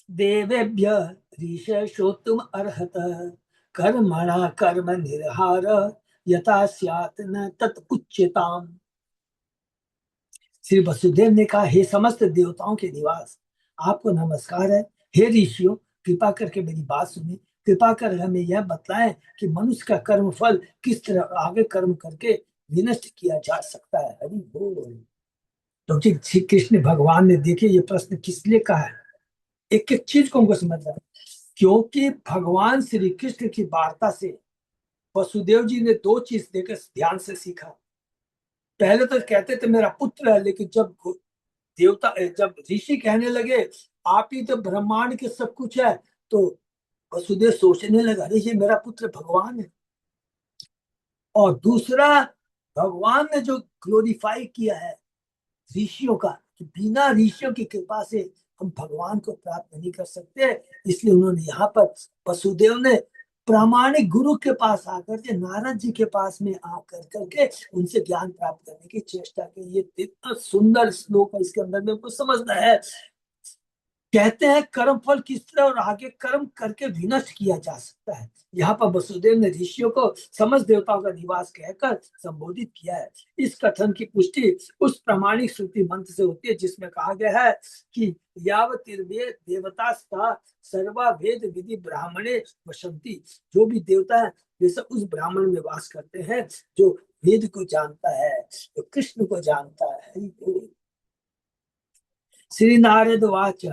देवेभ्य ऋष श्रोतुम अर्हत कर्मणा कर्म निर्हार यथा स्यात् न तत् उच्यताम। श्री वसुदेव ने कहा हे समस्त देवताओं के निवास, आपको नमस्कार है। हे ऋषियों, कृपा करके मेरी बात सुनिए। कृपा कर हमें यह बताएं कि मनुष्य का कर्म फल किस तरह आगे कर्म करके विनष्ट किया जा सकता है। हरि बोल। तो श्री कृष्ण भगवान ने देखिए ये प्रश्न किस लिए कहा है, एक एक चीज को हमको समझना है। क्योंकि भगवान श्री कृष्ण की वार्ता से वसुदेव जी ने दो चीज देकर ध्यान से सीखा। पहले तो कहते थे मेरा पुत्र है, लेकिन जब ऋषि कहने लगे आप ही तो ब्रह्मांड के सब कुछ है, तो वसुदेव सोचने लगा अरे ये मेरा पुत्र भगवान है। और दूसरा, भगवान ने जो ग्लोरीफाई किया है ऋषियों का, कि बिना ऋषियों की कृपा से हम भगवान को प्राप्त नहीं कर सकते, इसलिए उन्होंने यहाँ पर वसुदेव ने प्रामाणिक गुरु के पास आकर के, नारद जी के पास में आकर करके उनसे ज्ञान प्राप्त करने की चेष्टा की। ये इतना सुंदर श्लोक है, इसके अंदर में कुछ समझना है। कहते हैं कर्म फल किस तरह और आगे कर्म करके विनष्ट किया जा सकता है। यहाँ पर वसुदेव ने ऋषियों को समस्त देवताओं का निवास कहकर संबोधित किया है। इस कथन की पुष्टि उस प्रामाणिक श्रुति मंत्र से होती है जिसमें कहा गया है कि यावतीर्वेद देवता सर्वा वेद विधि ब्राह्मणे वसंती। जो भी देवता है वे सब उस ब्राह्मण में वास करते हैं जो वेद को जानता है, जो कृष्ण को जानता है। श्री नारद वाच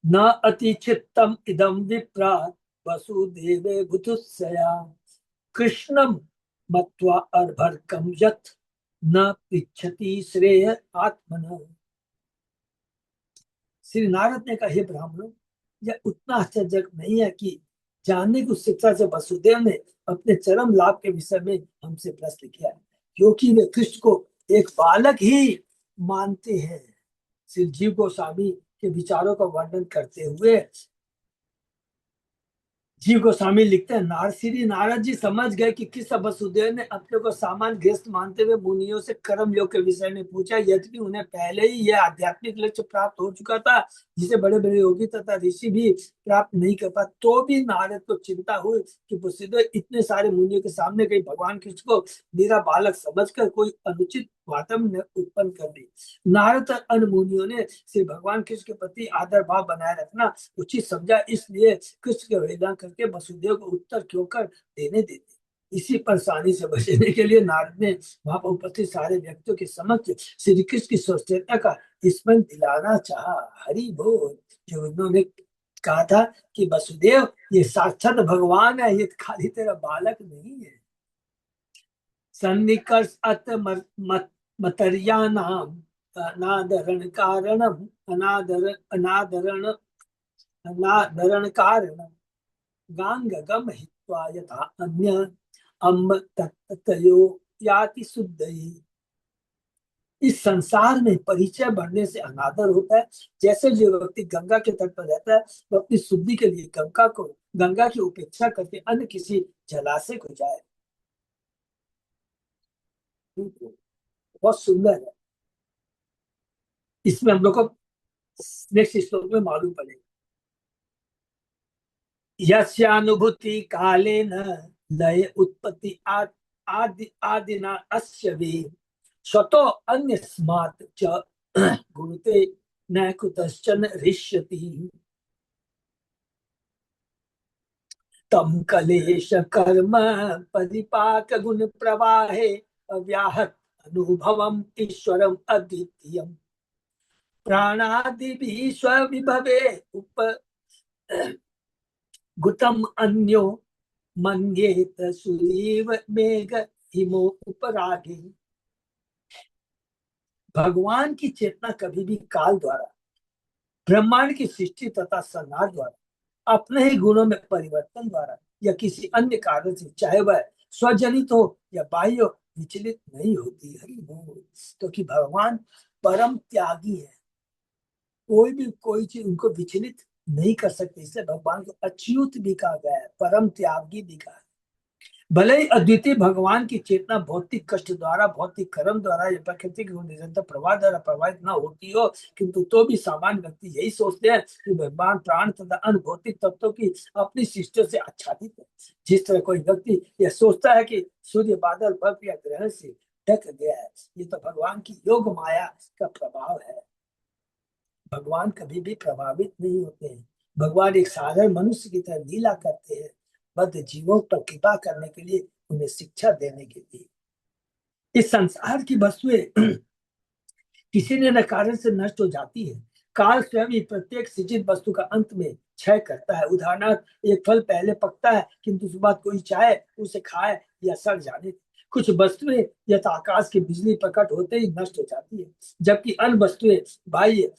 न अतिचित्तम इदम विप्रा वसुदेवे बुधुस्सया कृष्णम मत्वा अर्भर्कम यत् न पृच्छति श्रेय आत्मन। श्री नारद ने कहा हे ब्राह्मणों, यह उतना आश्चर्यजनक नहीं है कि जानने की उत्सुकता से वसुदेव ने अपने चरम लाभ के विषय में हमसे प्रश्न किया है, क्योंकि वे कृष्ण को एक बालक ही मानते हैं। श्री जीव गोस्वामी के विचारों का वर्णन करते हुए जीव गोस्वामी लिखते हैं, श्री नारद जी समझ गए कि किस वसुदेव ने अपने को सामान्य गृहस्थ मानते हुए मुनियों से कर्म योग के विषय में पूछा, यद्यपि उन्हें पहले ही यह आध्यात्मिक लक्ष्य प्राप्त हो चुका था जिसे बड़े बड़े योगी तथा ऋषि भी प्राप्त नहीं कर पाए। तो भी नारद को चिंता हुई कि वसुदेव इतने सारे मुनियों के सामने कहीं भगवान कृष्ण को मेरा बालक समझकर कोई अनुचित वातावरण उत्पन्न कर दी। नारद और अन्य मुनियों ने श्री भगवान कृष्ण के प्रति आदर भाव बनाए रखना उचित समझा, इसलिए कृष्ण के वेदना करके वसुदेव को उत्तर क्यों कर देने देते। इसी परेशानी से बचने के लिए नारद ने वहां पर उपस्थित सारे व्यक्तियों के समक्ष श्री कृष्ण की श्रेष्ठता का स्मरण दिलाना चाहा। हरि बोल। जो उन्होंने कहा था कि वसुदेव ये साक्षात भगवान है, ये खाली तेरा बालक नहीं है। सन्निकर्ष अत मतरिया नाम अनादरण कारणम अनादरण कारण गांग गम हित्वा यथा अन्य अम्ब तत्तयो याति शुद्धये। इस संसार में परिचय बढ़ने से अनादर होता है। जैसे जो व्यक्ति गंगा के तट पर रहता है वो अपनी शुद्धि के लिए गंगा की उपेक्षा करके अन्य किसी जलाशय को जाए। बहुत सुंदर है। इसमें हम लोग को नेक्स्ट श्लोक में मालूम पड़ेगा, यस्यानुभूति कालेन लय उत्पत्ति आदि आदिना अस्य वे स्वतो अन्यस्मात् च गुरुते न कुतश्चन ऋष्यति। तम कलेश कर्म परिपाक गुण प्रवाहे अव्याहत अनुभवम ईश्वरम अद्वितीयम प्राणादि भी स्वविभवे उप गुतम अन्यो मन्येत सुरीव मेघ हिमो उपरागे। भगवान की चेतना कभी भी काल द्वारा, ब्रह्मांड की सृष्टि तथा संहार द्वारा, अपने ही गुणों में परिवर्तन द्वारा या किसी अन्य कारण से, चाहे वह स्वजनित हो या बाह्य, विचलित नहीं होती। हरि बोल। क्योंकि भगवान परम त्यागी है, कोई भी कोई चीज उनको विचलित नहीं कर सकते, इसलिए भगवान को अच्युत भी कहा गया है, परम त्यागी भी कहा है। भले ही अद्वितीय भगवान की चेतना भौतिक कष्ट द्वारा, भौतिक कर्म द्वारा या प्राकृतिक निरंतर प्रवाह द्वारा प्रभावित न होती हो, किंतु तो भी सामान्य व्यक्ति यही सोचते हैं कि भगवान प्राण तथा अन्य भौतिक तत्वों की अपनी सृष्टि से आच्छादित है। जिस तरह कोई व्यक्ति यह सोचता है कि सूर्य बादल बर्फ या ग्रहण से ढक गया है, ये तो भगवान की योग माया का प्रभाव है। भगवान कभी भी प्रभावित नहीं होते हैं। भगवान एक साधारण मनुष्य की तरह लीला करते हैं, बद्ध जीवों पर कृपा करने के लिए, उन्हें शिक्षा देने के लिए। इस संसार की वस्तुएं किसी न कारण से नष्ट हो जाती है। काल स्वयं ही प्रत्येक सृजित वस्तु का अंत में क्षय करता है। उदाहरणार्थ, एक फल पहले पकता है किंतु उसके बाद कोई चाहे उसे खाए या सड़ जाने। कुछ वस्तुएं यथा आकाश की बिजली प्रकट होते ही नष्ट हो जाती है, जबकि अन्य वस्तुएं बाह्य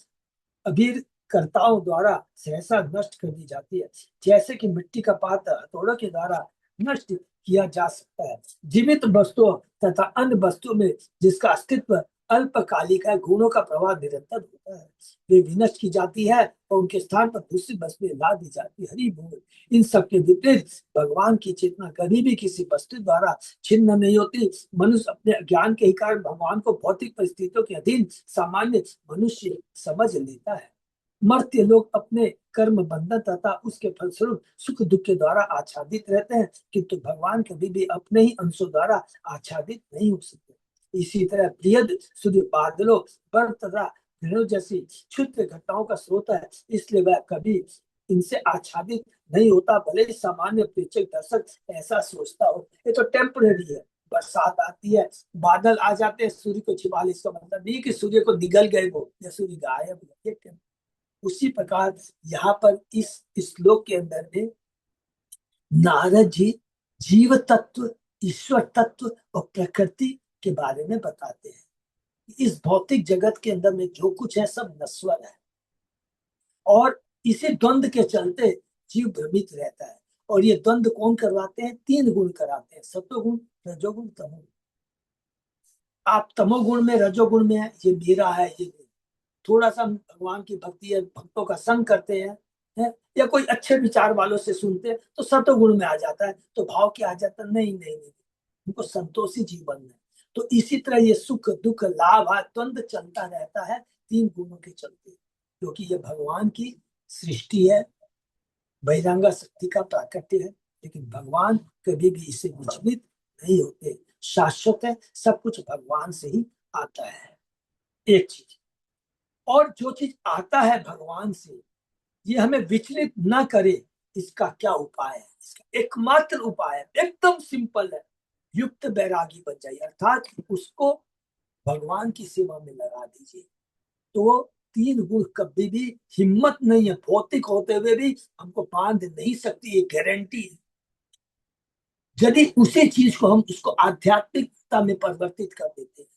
अभिकर्ताओं द्वारा सहसा नष्ट कर दी जाती है। जैसे कि मिट्टी का पात्र हथौड़ों के द्वारा नष्ट किया जा सकता है। जीवित वस्तुओं तथा अन्य वस्तुओं में जिसका अस्तित्व अल्पकालिक है, गुणों का प्रवाह निरंतर होता है। वे विनष्ट की जाती है और उनके स्थान पर दूसरी वस्तुएं ला दी जाती है। हरि बोल। इन सब के विपरीत भगवान की चेतना कभी भी किसी वस्तु द्वारा छिन्न नहीं होती। मनुष्य अपने ज्ञान के ही कारण भगवान को भौतिक परिस्थितियों के अधीन सामान्य मनुष्य समझ लेता है। मर्त्य लोग अपने कर्म बंधन तथा उसके फलस्वरूप सुख दुख के द्वारा आच्छादित रहते हैं, किंतु भगवान कभी भी अपने ही अंशों द्वारा आच्छादित नहीं हो सकते। इसी तरह प्रियद सूर्य बादलों बर्फ तथा ग्रहणों जैसी क्षुद्र घटनाओं का स्रोत है, इसलिए वह कभी इनसे आच्छादित नहीं होता। भले ही सामान्य प्रेक्षक दर्शक ऐसा सोचता हो। ये तो टेम्पररी है। बरसात आती है, बादल आ जाते हैं, सूर्य को छिपा ले, इसका मतलब नहीं कि सूर्य को निगल गए वो या सूर्य गायब हो गए। उसी प्रकार यहाँ पर इस श्लोक के अंदर में नारद जी जीव तत्व, ईश्वर तत्व और प्रकृति के बारे में बताते हैं। इस भौतिक जगत के अंदर में जो कुछ है सब नश्वर है और इसी द्वंद के चलते जीव भ्रमित रहता है। और ये द्वंद कौन करवाते हैं? तीन गुण कराते हैं, सत्वगुण, रजोगुण, तमोगुण। आप तमोगुण में, रजोगुण में है, ये मेरा है, ये नहीं। थोड़ा सा हम भगवान की भक्ति है, भक्तों का संग करते हैं, या कोई अच्छे विचार वालों से सुनते हैं तो सतोगुण में आ जाता है, तो भाव क्या आ जाता है, नहीं नहीं नहीं, उनको संतोषी जीवन है। तो इसी तरह ये सुख दुख लाभ द्वंद चलता रहता है तीन गुणों के चलते, क्योंकि ये भगवान की सृष्टि है, बहिरंगा शक्ति का प्राकट्य है। लेकिन भगवान कभी भी इससे विचलित नहीं होते, शाश्वत है, सब कुछ भगवान से ही आता है। एक चीज, और जो चीज आता है भगवान से, ये हमें विचलित ना करे, इसका क्या उपाय है? इसका एकमात्र उपाय है, एकदम सिंपल है, युक्त बैरागी बन जाइए, अर्थात उसको भगवान की सेवा में लगा दीजिए। तो वो तीन गुण कभी भी हिम्मत नहीं है, भौतिक होते हुए भी हमको बांध नहीं सकती, ये गारंटी है। यदि उसी चीज को हम उसको आध्यात्मिकता में परिवर्तित कर देते हैं,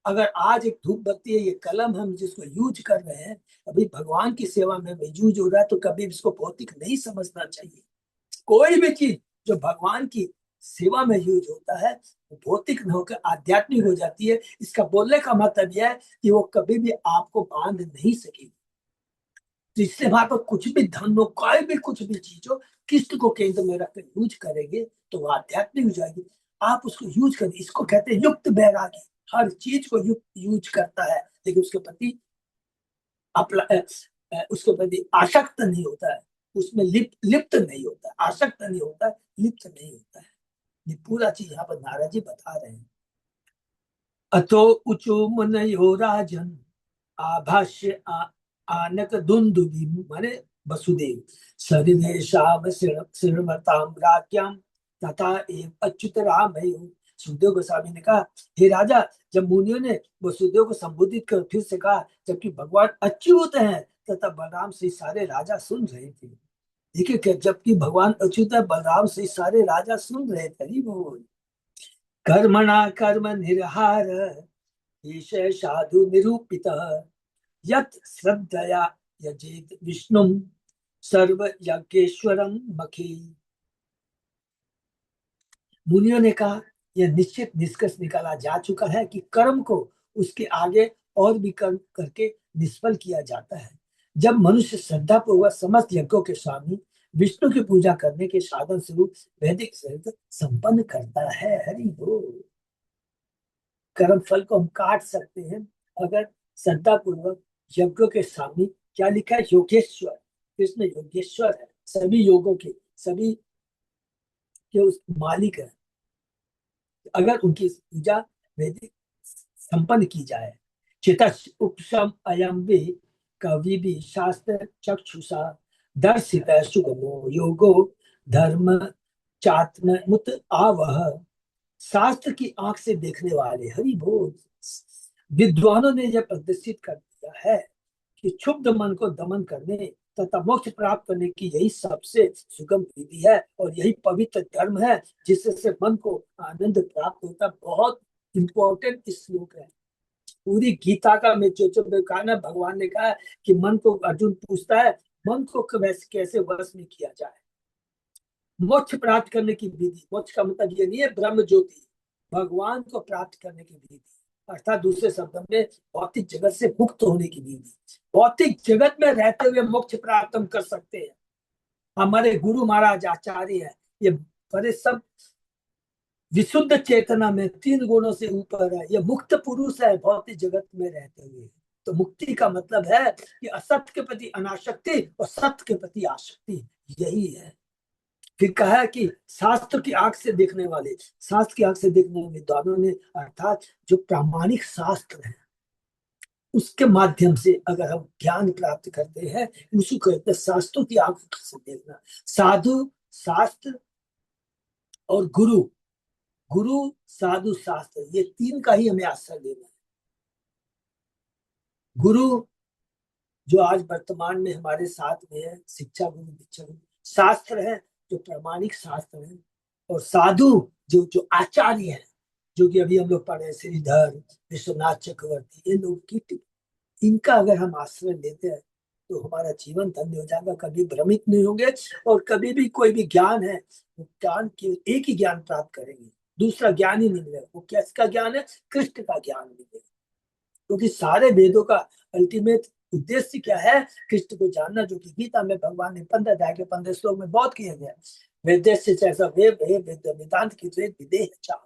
अगर आज एक धूप बत्ती है, ये कलम हम जिसको यूज कर रहे हैं, अभी भगवान की सेवा में यूज हो रहा है, तो कभी इसको भौतिक नहीं समझना चाहिए। कोई भी चीज जो भगवान की सेवा में यूज होता है, वो भौतिक न होकर आध्यात्मिक हो जाती है। इसका बोलने का मतलब यह है कि वो कभी भी आपको बांध नहीं सकेगी। तो इससे वहां पर कुछ भी धन हो, कोई भी कुछ भी चीज हो, किस्त को केंद्र में रखकर यूज करेंगे तो वो आध्यात्मिक हो जाएगी। आप उसको यूज करें, इसको कहते हैं युक्त बैरागी। हर चीज को युक्त यूज करता है, लेकिन उसके प्रति उसके प्रति आसक्त नहीं होता है, उसमें लिप्त नहीं होता, आसक्त नहीं होता, लिप्त नहीं होता है। ये पूरा चीज यहाँ पर नारद जी बता रहे हैं। अतो उचो मुनयो राजन आभाष्य आनक दुंदुभि, माने वसुदेव सर्वेशाम श्रीमताम राज्ञाम तथा एव अच्युत राम है। सुखदेव गोस्वामी ने कहा, हे राजा, जब मुनियों ने वसुदेव को संबोधित कर फिर से कहा, जबकि भगवान अच्युत हैं, तथा बलराम से सारे राजा सुन रहे थे। देखिए क्या, जबकि भगवान अच्युत है, बलराम से सारे राजा सुन रहे थे। वो कर्मणा कर्म निर्हार ईश साधु निरूपित यत् श्रद्धया यजेत विष्णु सर्व यज्ञेश्वरम मखी। मुनियों ने कहा, यह निश्चित निष्कर्ष निकाला जा चुका है कि कर्म को उसके आगे और भी कर्म करके निष्फल किया जाता है। जब मनुष्य श्रद्धा पूर्वक समस्त यज्ञों के स्वामी विष्णु की पूजा करने के साधन स्वरूप वैदिक श्राद्ध संपन्न करता है। हरि बोल। कर्म फल को हम काट सकते हैं अगर श्रद्धा पूर्वक यज्ञों के स्वामी, क्या लिखा है, योगेश्वर, कृष्ण योगेश्वर है, सभी योगों के, सभी के उस मालिक है। अगर उनकी पूजा वैदिक संपन्न की जाए, चितस उपशम अयम भी कवि भी शास्त्र चक्षुषा दर्शित सुगमो योगो धर्म चात्म मुत आवह। शास्त्र की आंख से देखने वाले, हरि बोल, विद्वानों ने यह प्रदर्शित कर दिया है कि क्षुब्ध मन को दमन करने तथा मोक्ष प्राप्त करने की यही सबसे सुगम विधि है, और यही पवित्र धर्म है जिससे मन को आनंद प्राप्त होता है। बहुत इंपॉर्टेंट श्लोक है पूरी गीता का। में जो कहा ना, भगवान ने कहा कि मन को, अर्जुन पूछता है, मन को कैसे वश में किया जाए, मोक्ष प्राप्त करने की विधि। मोक्ष का मतलब ये नहीं है ब्रह्म ज्योति, भगवान को प्राप्त करने की विधि, अर्थात दूसरे शब्दों में भौतिक जगत से मुक्त होने की विधि। भौतिक जगत में रहते हुए मोक्ष प्राप्त हम कर सकते हैं। हमारे गुरु महाराज आचार्य है, ये बड़े सब विशुद्ध चेतना में तीन गुणों से ऊपर है, ये मुक्त पुरुष है भौतिक जगत में रहते हुए। तो मुक्ति का मतलब है कि असत्य के प्रति अनासक्ति और सत्य के प्रति आसक्ति, यही है। फिर कहा है कि शास्त्र की आंख से देखने वाले, शास्त्र की आंख से देखने वाले विद्वानों ने, अर्थात जो प्रामाणिक शास्त्र है उसके माध्यम से अगर हम ज्ञान प्राप्त करते हैं, उसी को कहते हैं शास्त्रों की आंख से देखना। साधु शास्त्र और गुरु, गुरु साधु शास्त्र, ये तीन का ही हमें आश्रय लेना है। गुरु जो आज वर्तमान में हमारे साथ में है, शिक्षा गुरु, दीक्षा गुरु, शास्त्र है जो प्रामाणिक शास्त्र है, और साधु जो जो आचार्य है, जो कि अभी हम लोग पढ़े, श्रीधर, विश्वनाथ चक्रवर्ती, ये लोग की, इनका अगर हम आश्रय लेते हैं तो हमारा जीवन धन्य हो जाएगा, कभी भ्रमित नहीं होंगे, और कभी भी कोई भी ज्ञान है, ज्ञान केवल एक ही ज्ञान प्राप्त करेंगे, दूसरा ज्ञान ही नहीं मिलेगा। वो किसका ज्ञान है? कृष्ण का ज्ञान मिलेगा। क्योंकि सारे वेदों का अल्टीमेट उद्देश्य क्या है? कृष्ण को जानना, जो कि गीता में भगवान ने 15 अध्याय के 15 श्लोक में बहुत किया गया है। वेद्यस्य जैसा वेद है, वेदांत की विदेह चाह,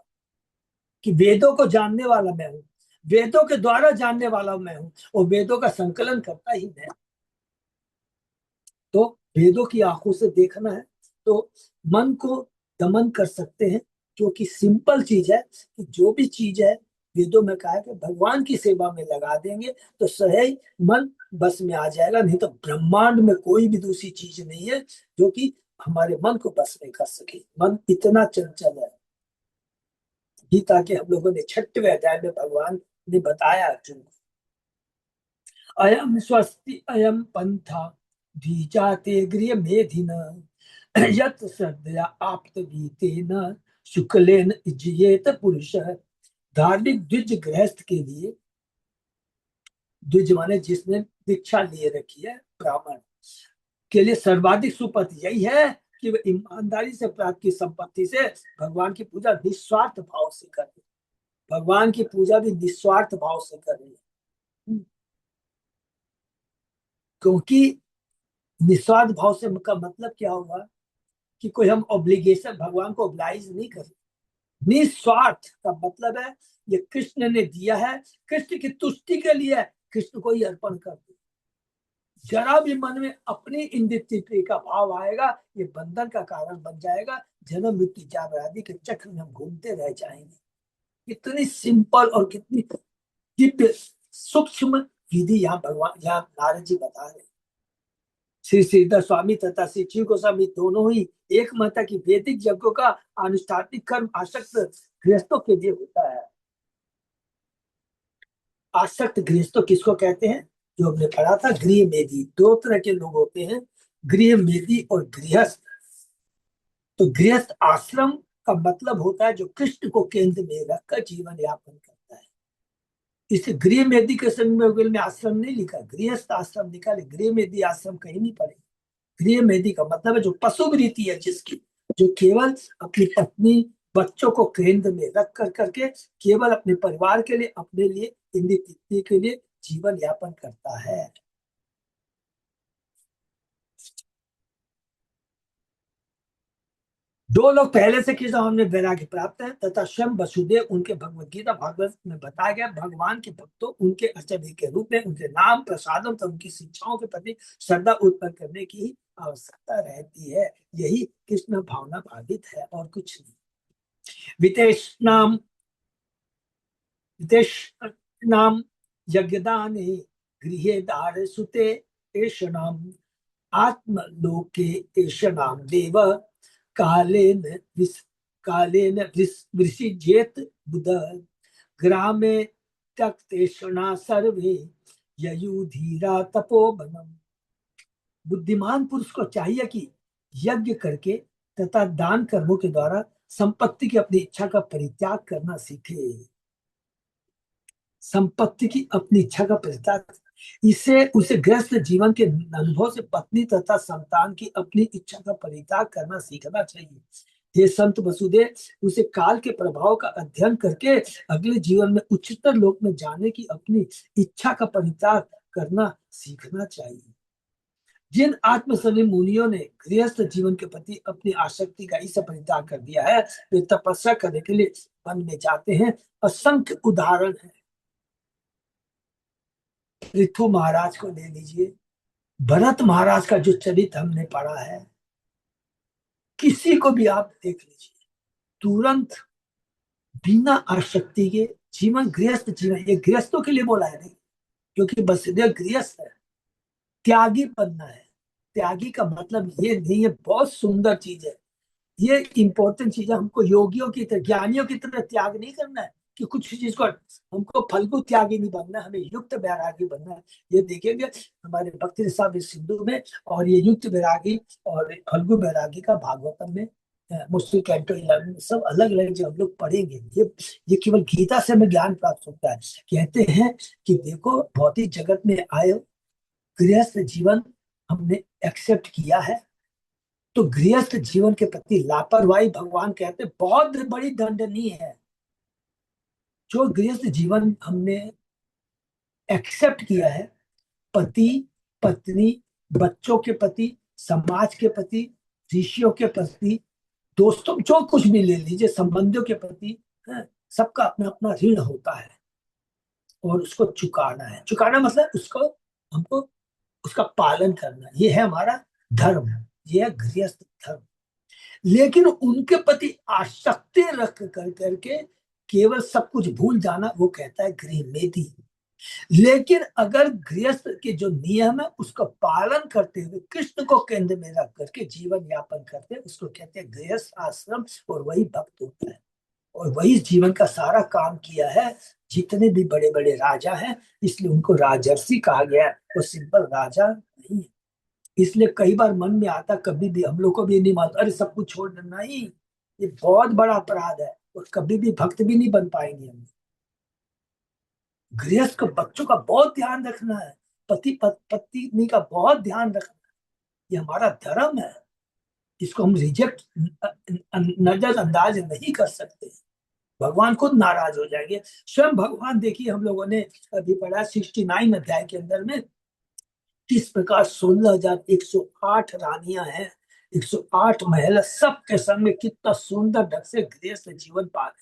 कि वेदों को जानने वाला मैं हूँ, वेदों के द्वारा जानने वाला मैं हूँ, और वेदों का संकलन करता ही मैं। तो वेदों की आंखों से देखना है तो मन को दमन कर सकते हैं, जो कि सिंपल चीज है, कि जो भी चीज है वेदों में कहा है कि भगवान की सेवा में लगा देंगे तो सही मन बस में आ जाएगा। नहीं तो ब्रह्मांड में कोई भी दूसरी चीज नहीं है जो कि हमारे मन को बस में कर सके। मन इतना चंचल है। गीता के हम लोगों ने 6वें अध्याय में भगवान ने बताया अर्जुन को, अयम स्वस्ति अयम पंथा द्विजाते गृह मेधिन यत श्रद्धया आप्त गीतेन शुक्लेन इज्जेत पुरुष। धार्मिक द्विज गृहस्थ के लिए, द्विज माने जिसने दीक्षा लिए रखी है, ब्राह्मण के लिए सर्वाधिक सुपथ यही है कि वह ईमानदारी से प्राप्त की संपत्ति से भगवान की पूजा निस्वार्थ भाव से करे। भगवान की पूजा भी निस्वार्थ भाव से करे, क्योंकि निस्वार्थ भाव से का मतलब क्या होगा? कि कोई हम ऑब्लिगेशन भगवान को ऑब्लाइज नहीं कर। निस्वार्थ का मतलब है ये कृष्ण ने दिया है, कृष्ण की तुष्टि के लिए है, कृष्ण को ही अर्पण कर दो। जरा भी मन में अपनी इंडिविजुअलिटी का भाव आएगा, ये बंधन का कारण बन जाएगा। जन्म मृत्यु जाग आदि के चक्र में हम घूमते रह जाएंगे। कितनी सिंपल और कितनी दिव्य सूक्ष्म विधि यहाँ भगवान, यहाँ नारद जी बता रहे हैं। श्री श्रीधर स्वामी तथा श्री जीव गोस्वामी दोनों ही एक मत है कि वैदिक यज्ञों का अनुष्ठानिक कर्म आसक्त गृहस्थों के लिए होता है। आसक्त गृहस्थों किसको कहते हैं? जो हमने पढ़ा था, गृह मेदी। दो तरह के लोग होते हैं, गृह मेदी और गृहस्थ। तो गृहस्थ आश्रम का मतलब होता है जो कृष्ण को केंद्र में रखकर जीवन यापन करता है। इस गृह मेदी के संग में आश्रम नहीं लिखा, गृहस्थ आश्रम लिखा, गृह मेदी आश्रम कहीं नहीं पड़े। गृह मेदी का मतलब है जो पशुवृत्ति है जिसकी, जो केवल अपनी पत्नी बच्चों को केंद्र में रख कर करके केवल अपने परिवार के लिए, अपने लिए, इंद्रिय के लिए जीवन यापन करता है। दो लोग पहले से कृष्ण हमने वैराग्य प्राप्त है तथा स्वयं वसुदेव उनके भगवत गीता भागवत में बताया गया भगवान के भक्तों उनके अष्टभि के रूप में उनके नाम प्रसादम तथा उनकी शिक्षाओं के प्रति श्रद्धा उत्पन्न करने की ही आवश्यकता रहती है। यही कृष्ण भावना बाधित है और कुछ नहीं। विदेश नाम विदेश नाम यज्ञदान गृहे दार सुते एष नाम आत्मलोके एष नाम देव कालेन कालेन वृषिजेत बुध ग्रामे त्यक्तेषणा सर्वे ययुधीरा तपोवनम। बुद्धिमान पुरुष को चाहिए कि यज्ञ करके तथा दान कर्मों के द्वारा संपत्ति की अपनी इच्छा का परित्याग करना सीखे। संपत्ति की अपनी इच्छा का परित्याग, इसे उसे गृहस्थ जीवन के अनुभव से पत्नी तथा संतान की अपनी इच्छा का परित्याग करना सीखना चाहिए। ये संत वसुदेव उसे काल के प्रभाव का अध्ययन करके अगले जीवन में उच्चतर लोक में जाने की अपनी इच्छा का परित्याग करना सीखना चाहिए। जिन आत्मसन्नी मुनियों ने गृहस्थ जीवन के प्रति अपनी आसक्ति का इस परित्याग कर दिया है, वे तपस्या करने के लिए वन में जाते हैं। असंख्य उदाहरण है। पृथु महाराज को ले लीजिए, भरत महाराज का जो चरित्र हमने पढ़ा है, किसी को भी आप देख लीजिए, तुरंत बिना आसक्ति के जीवन, गृहस्थ जीवन, ये गृहस्थों के लिए बोला है नहीं, क्योंकि वसुदेव गृहस्थ है, त्यागी बनना है। त्यागी का मतलब ये नहीं है, बहुत सुंदर चीज है, ये इंपॉर्टेंट चीज है। हमको योगियों की तरह, ज्ञानियों की तरह त्याग नहीं करना है कि कुछ चीज को, हमको फल्गु त्यागी नहीं बनना है, हमें युक्त वैरागी बनना है। ये देखेंगे हमारे भक्ति साहब सिंधु में, और ये युक्त वैरागी और फल्गु वैरागी का भागवतम में, मुस्लिम कैंटो 11 में, सब अलग अलग जो हम लोग पढ़ेंगे। ये केवल गीता से हमें ज्ञान प्राप्त होता है। कहते हैं कि देखो भौतिक जगत में आए, गृहस्थ जीवन हमने एक्सेप्ट किया है, तो गृहस्थ जीवन के प्रति लापरवाही भगवान कहते बहुत बड़ी दंडनीय है। जो गृहस्थ जीवन हमने एक्सेप्ट किया है, पति पत्नी, बच्चों के प्रति, समाज के प्रति, ऋषियों के प्रति, दोस्तों, जो कुछ भी ले लीजिए, संबंधियों के प्रति, सबका अपना अपना ऋण होता है और उसको चुकाना है। चुकाना मतलब उसको, हमको उसका पालन करना, ये है हमारा धर्म, ये है गृहस्थ धर्म। लेकिन उनके प्रति आसक्ति रख कर करके केवल सब कुछ भूल जाना, वो कहता है गृह मेधि। लेकिन अगर गृहस्थ के जो नियम है उसका पालन करते हुए कृष्ण को केंद्र में रख करके जीवन यापन करते हैं, उसको कहते हैं गृहस्थ आश्रम, और वही भक्त होता है। और वही जीवन का सारा काम किया है जितने भी बड़े बड़े राजा हैं, इसलिए उनको राजर्षि कहा गया है, वो सिंपल राजा नहीं है। इसलिए कई बार मन में आता, कभी भी हम लोग को भी नहीं मालूम, अरे सब कुछ छोड़ देना, नहीं, ये बहुत बड़ा अपराध है और कभी भी भक्त भी नहीं बन पाएंगे हम। गृहस्थ को बच्चों का बहुत ध्यान रखना है, पति पत्नी का बहुत ध्यान रखना है, ये हमारा धर्म है, इसको हम रिजेक्ट, नजरअंदाज नहीं कर सकते। भगवान खुद नाराज हो जाएंगे। स्वयं भगवान, देखिए हम लोगों ने अभी पढ़ा 69 अध्याय के अंदर में, किस प्रकार 16,108 रानियां हैं, 108 महल, सबके संग में कितना सुंदर ढंग से गृहस्थ जीवन पालन,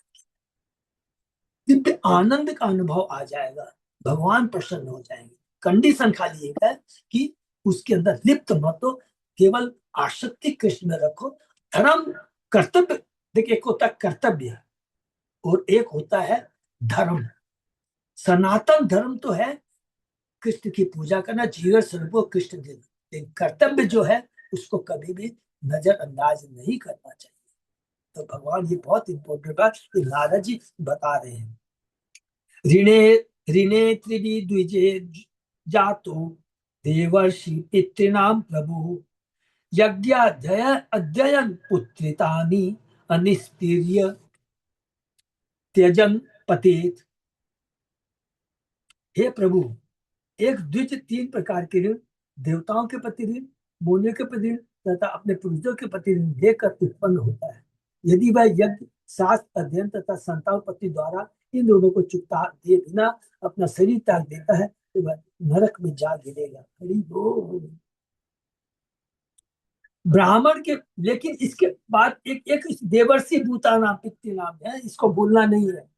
दिव्य आनंद का अनुभव आ जाएगा, भगवान प्रसन्न हो जाएंगे। कंडीशन खाली एक है कि उसके अंदर लिप्त मत हो, केवल आसक्ति कृष्ण में रखो। धर्म, कर्तव्य, देखिए एक होता है कर्तव्य और एक होता है धर्म। सनातन धर्म तो है कृष्ण की पूजा करना, जीवन स्वरूप कृष्ण देना, लेकिन कर्तव्य जो है उसको कभी भी नजरअंदाज नहीं करना चाहिए। तो भगवान ये बहुत इंपॉर्टेंट बात नारद जी बता रहे हैं। ऋणे ऋणे त्रिविद्विजे जातो देवर्षि पितॄणां प्रभु यज्ञाध्यय अध्ययन पुत्रितानि अनिस्तीर्य त्यजन पतेत। हे प्रभु, एक द्विज 3 प्रकार के ऋण, देवताओं के प्रति ऋण, मुनियों के प्रति ऋण तथा अपने पूर्वजों के प्रति ऋण लेकर उत्पन्न होता है। यदि वह यज्ञ, शास्त्र अध्ययन तथा संतानोत्पत्ति द्वारा इन दोनों को चुकता दिए बिना अपना शरीर त्याग देता है तो वह नरक में जा गिरेगा। हरि बोल। ब्राह्मण के, लेकिन इसके बाद एक देवर्षि भूता नाम पितृ नाम है, इसको भूलना नहीं है।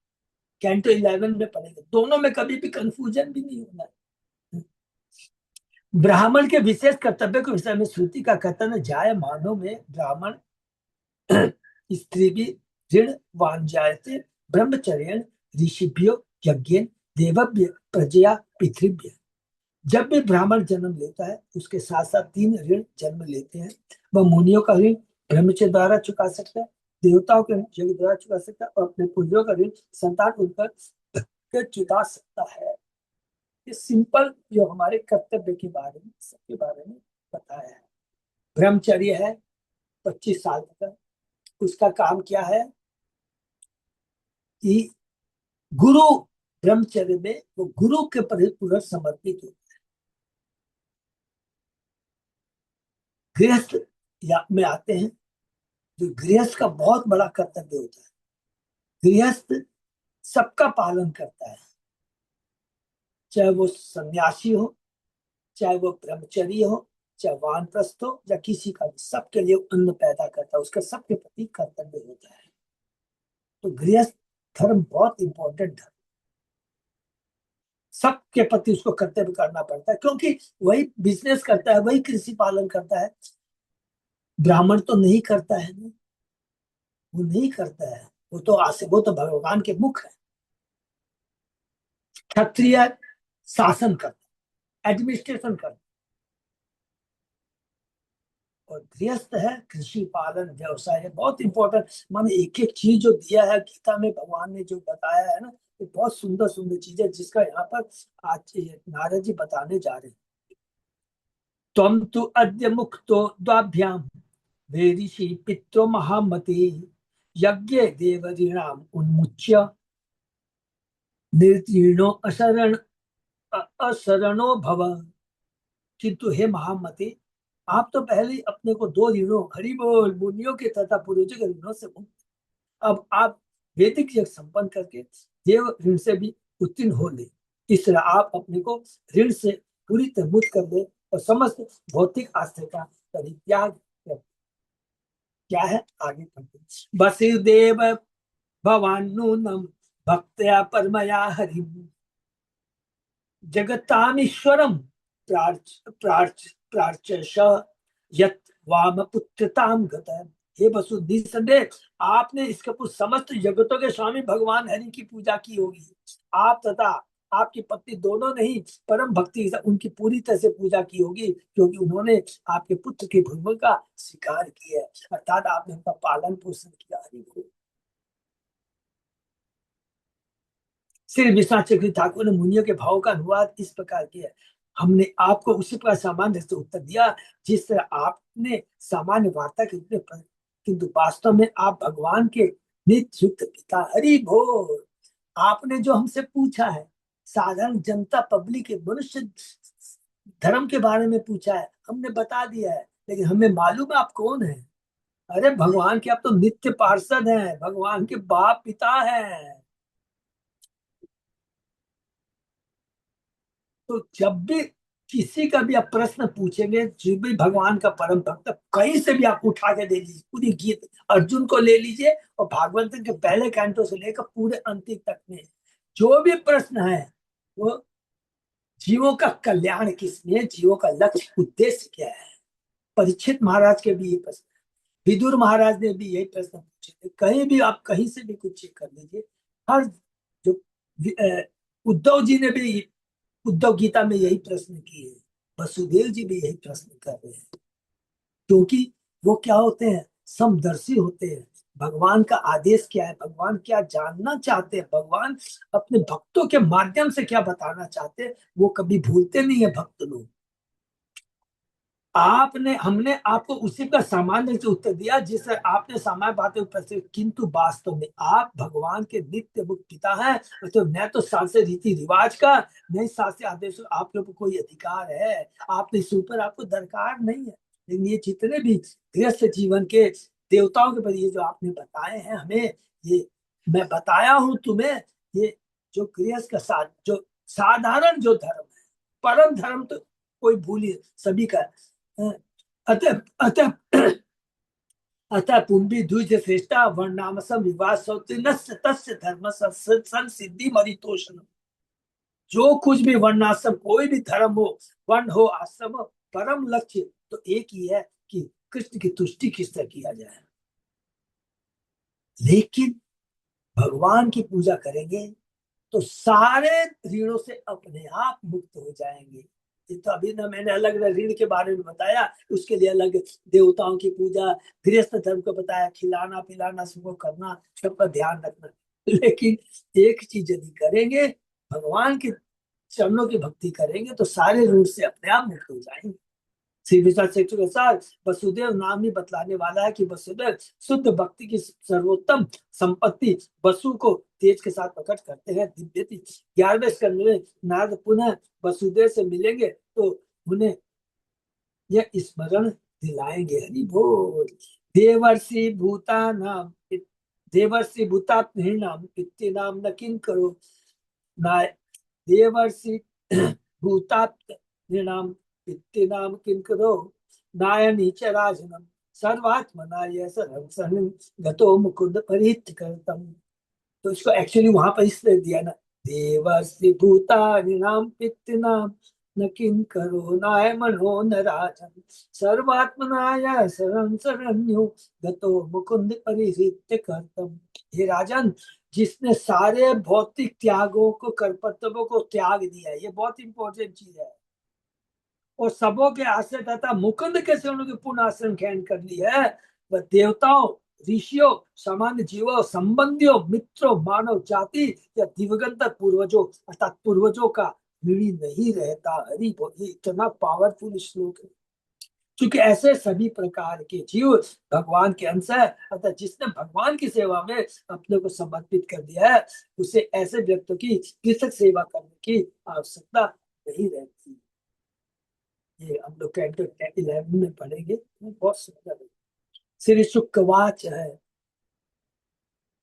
कैंटो 11 में पढ़ेंगे, दोनों में कभी भी कंफ्यूजन भी नहीं होना है। ब्राह्मण के विशेष कर्तव्य के विषय में श्रुति का कथन है, जाय मानव में ब्राह्मण स्त्री भी ऋण वांजायते ब्रह्मचर्य ऋषिभ्यो यज्ञ देवभ्य प्रजया पितृभ्य। जब भी ब्राह्मण जन्म लेता है उसके साथ साथ 3 ऋण जन्म लेते हैं। वह मुनियों का ऋण ब्रह्मचर्य द्वारा चुका सकता है, देवताओं के ऋण यज्ञ द्वारा चुका सकता है, और अपने पूर्वजों का ऋण संतान उनकर चुका सकता है। ये सिंपल जो हमारे कर्तव्य के बारे में, सबके बारे में बताया है। ब्रह्मचर्य है 25 साल तक, उसका काम क्या है कि गुरु, ब्रह्मचर्य में वो गुरु के प्रति पूरा समर्पित हो। गृहस्थ या में आते हैं, जो गृहस्थ का बहुत बड़ा कर्तव्य होता है। गृहस्थ सबका पालन करता है, चाहे वो सन्यासी हो, चाहे वो ब्रह्मचर्य हो, चाहे वानप्रस्थ हो, या किसी का भी, सबके लिए अन्न पैदा करता है, उसका सबके प्रति कर्तव्य होता है। तो गृहस्थ धर्म बहुत इंपॉर्टेंट धर्म, सबके प्रति उसको कर्तव्य करना पड़ता है, क्योंकि वही बिजनेस करता है, वही कृषि पालन करता है। ब्राह्मण तो नहीं करता है ना, वो नहीं करता है, वो तो वो तो भगवान के मुख है। क्षत्रिय शासन करता, एडमिनिस्ट्रेशन करता, और गृहस्थ है कृषि पालन व्यवसाय है। बहुत इंपॉर्टेंट, माने एक एक चीज जो दिया है गीता में, भगवान ने जो बताया है ना, ये बहुत सुंदर सुंदर चीजें, जिसका यहाँ पर आज नारद जी बताने जा रहे हैं। त्वं तु अद्य मुक्तो द्वाभ्याम वेदिषि पित्रो महामते यज्ञ देवरीणाम उन्मुच्य निर्तीर्णो अशरणो भव। किंतु हे महामते, आप तो पहले ही अपने को दो ऋणों हरि बोल मुनियों के तथा पूर्वजों के ऋणों से मुक्त। अब आप वैदिक यज्ञ संपन्न करके देव ऋण से भी उत्तीर्ण हो ले। इस तरह आप अपने को ऋण से पूरी तरह मुक्त कर ले और समस्त भौतिक आस्था का परित्याग कर। क्या है आगे पढ़ते वसुदेव भवान नूनम भक्त्या परमया हरि जगतामीश्वरम प्रार्च प्रार्च प्रार्चश यत वाम पुत्रताम गत। हे वसु निसंदेह आपने इसके पूर्व समस्त जगतों के स्वामी भगवान हरि की पूजा की होगी। आप तथा आपकी पत्नी दोनों ने ही परम भक्ति के साथ उनकी पूरी तरह से पूजा की होगी, क्योंकि उन्होंने आपके पुत्र की भूमिका का स्वीकार किया है, अर्थात आपने उनका पालन पोषण किया। हरि को श्री विश्वनाथ चक्रवर्ती ठाकुर ने मुनियों के भाव का अनुवाद इस प्रकार किया। हमने आपको उसी प्रकार सामान्य से उत्तर दिया जिस तरह आपने सामान्य वार्ता के रूप में किंतु वास्तव में आप भगवान के नित्य युक्त पिता। हरि बोल। आपने जो हमसे पूछा है साधारण जनता पब्लिक के मनुष्य धर्म के बारे में पूछा है, हमने बता दिया है, लेकिन हमें मालूम है आप कौन है। अरे भगवान के आप तो नित्य पार्षद हैं, भगवान के बाप पिता हैं। तो जब भी किसी का भी आप प्रश्न पूछेंगे, जो भी भगवान का परम भक्त कहीं से भी आप उठा के दे लीजिए, पूरी गीत अर्जुन को ले लीजिए और भागवत के पहले कैंटो से लेकर पूरे अंतिम तक में जो भी प्रश्न है वो जीवों का कल्याण किसमें, जीवों का लक्ष्य उद्देश्य क्या है। परीक्षित महाराज के भी ये प्रश्न, विदुर महाराज ने भी यही प्रश्न पूछे थे। कहीं भी आप कहीं से भी कुछ चेक कर लीजिए, हर जो उद्धव जी ने भी उद्धव गीता में यही प्रश्न किए, वसुदेव जी भी यही प्रश्न कर रहे हैं, क्योंकि वो क्या होते हैं, समदर्शी होते हैं। भगवान का आदेश क्या है, भगवान क्या जानना चाहते हैं, भगवान अपने भक्तों के माध्यम से क्या बताना चाहते हैं, वो कभी भूलते नहीं है भक्त लोग। आपने हमने आपको उसी का सामान्य से उत्तर दिया जिससे आपने सामान्य बातें प्रस्तुत, किंतु वास्तव में आप भगवान के नित्य मुक्त पिता हैं। तो न तो शास्त्र रीति रिवाज का, नहीं शास्त्र आदेश आपके ऊपर कोई अधिकार है, आपने इस ऊपर आपको दरकार नहीं है। लेकिन ये जितने भी गृहस्थ जीवन के देवताओं के प्रति जो आपने बताए हैं हमें, ये मैं बताया हूं तुम्हें, ये जो गृहस्थ का जो साधारण जो धर्म है, परम धर्म तो कोई भूलिए सभी का। अतः अतः अतः पुंभी द्विज श्रेष्ठा वर्णामसम विवाह सौतिनस्य तस्य धर्म संसिद्धि मरितोषण। जो कुछ भी वर्णाश्रम कोई भी धर्म हो, वर्ण हो आश्रम हो, परम लक्ष्य तो एक ही है कि कृष्ण की तुष्टि किस तरह किया जाए। लेकिन भगवान की पूजा करेंगे तो सारे ऋणों से अपने आप मुक्त हो जाएंगे। तो अभी ना मैंने अलग अलग ऋण के बारे में बताया, उसके लिए अलग देवताओं की पूजा, गृहस्थ धर्म को बताया, खिलाना पिलाना सबको करना, सबका ध्यान रखना। लेकिन एक चीज यदि करेंगे, भगवान के चरणों की भक्ति करेंगे तो सारे ऋण से अपने आप मुक्त हो जाएंगे। श्री विश्वास शिक्षक के साथ वसुदेव नाम ही बतलाने वाला है कि वसुदेव शुद्ध भक्ति की सर्वोत्तम संपत्ति वसु को तेज के साथ प्रकट करते हैं। दिव्य 11वें स्कंद में नारद पुनः वसुदेव से मिलेंगे तो उन्हें यह स्मरण दिलाएंगे। हरि बोल। देवर्षि भूतानाम देवर्षि भूतात्म इत्ते नाम न किं करो ना देवर्षि भूतात्म इत्ते नाम किं करो नायनी च राजनम सर्वात्मना ये सरं गतो मुकुंद परिहित करतम। तो इसको एक्चुअली वहां पर इसलिए दिया ना, देवर्षि भूतानि नाम पितृ नाम न किं करो नाय मनो न राजन सर्वात्मनाय शरण शरण्यो गतो मुकुंद परिहृत्य करतम। हे राजन, जिसने सारे भौतिक त्यागों को कर्तव्यों को त्याग दिया, ये बहुत इंपॉर्टेंट चीज है, और सबों के आश्रय तथा मुकुंद के शरणों की पूर्ण आश्रम ग्रहण कर ली है, वह देवताओं ऋषियों सामान्य जीवों संबंधियों मित्रों मानव जाति या दिवगंत पूर्वजों अर्थात पूर्वजों का ऋणी नहीं रहता। हरि बोल। ये इतना पावरफुल श्लोक है, क्योंकि ऐसे सभी प्रकार के जीव भगवान के अंश है, अतः जिसने भगवान की सेवा में अपने को समर्पित कर दिया है उसे ऐसे व्यक्तियों की पृथक सेवा करने की आवश्यकता नहीं रहती। ये हम लोग कैंटो 11 में पढ़ेंगे, बहुत सुंदर है। श्री शुकवाच है,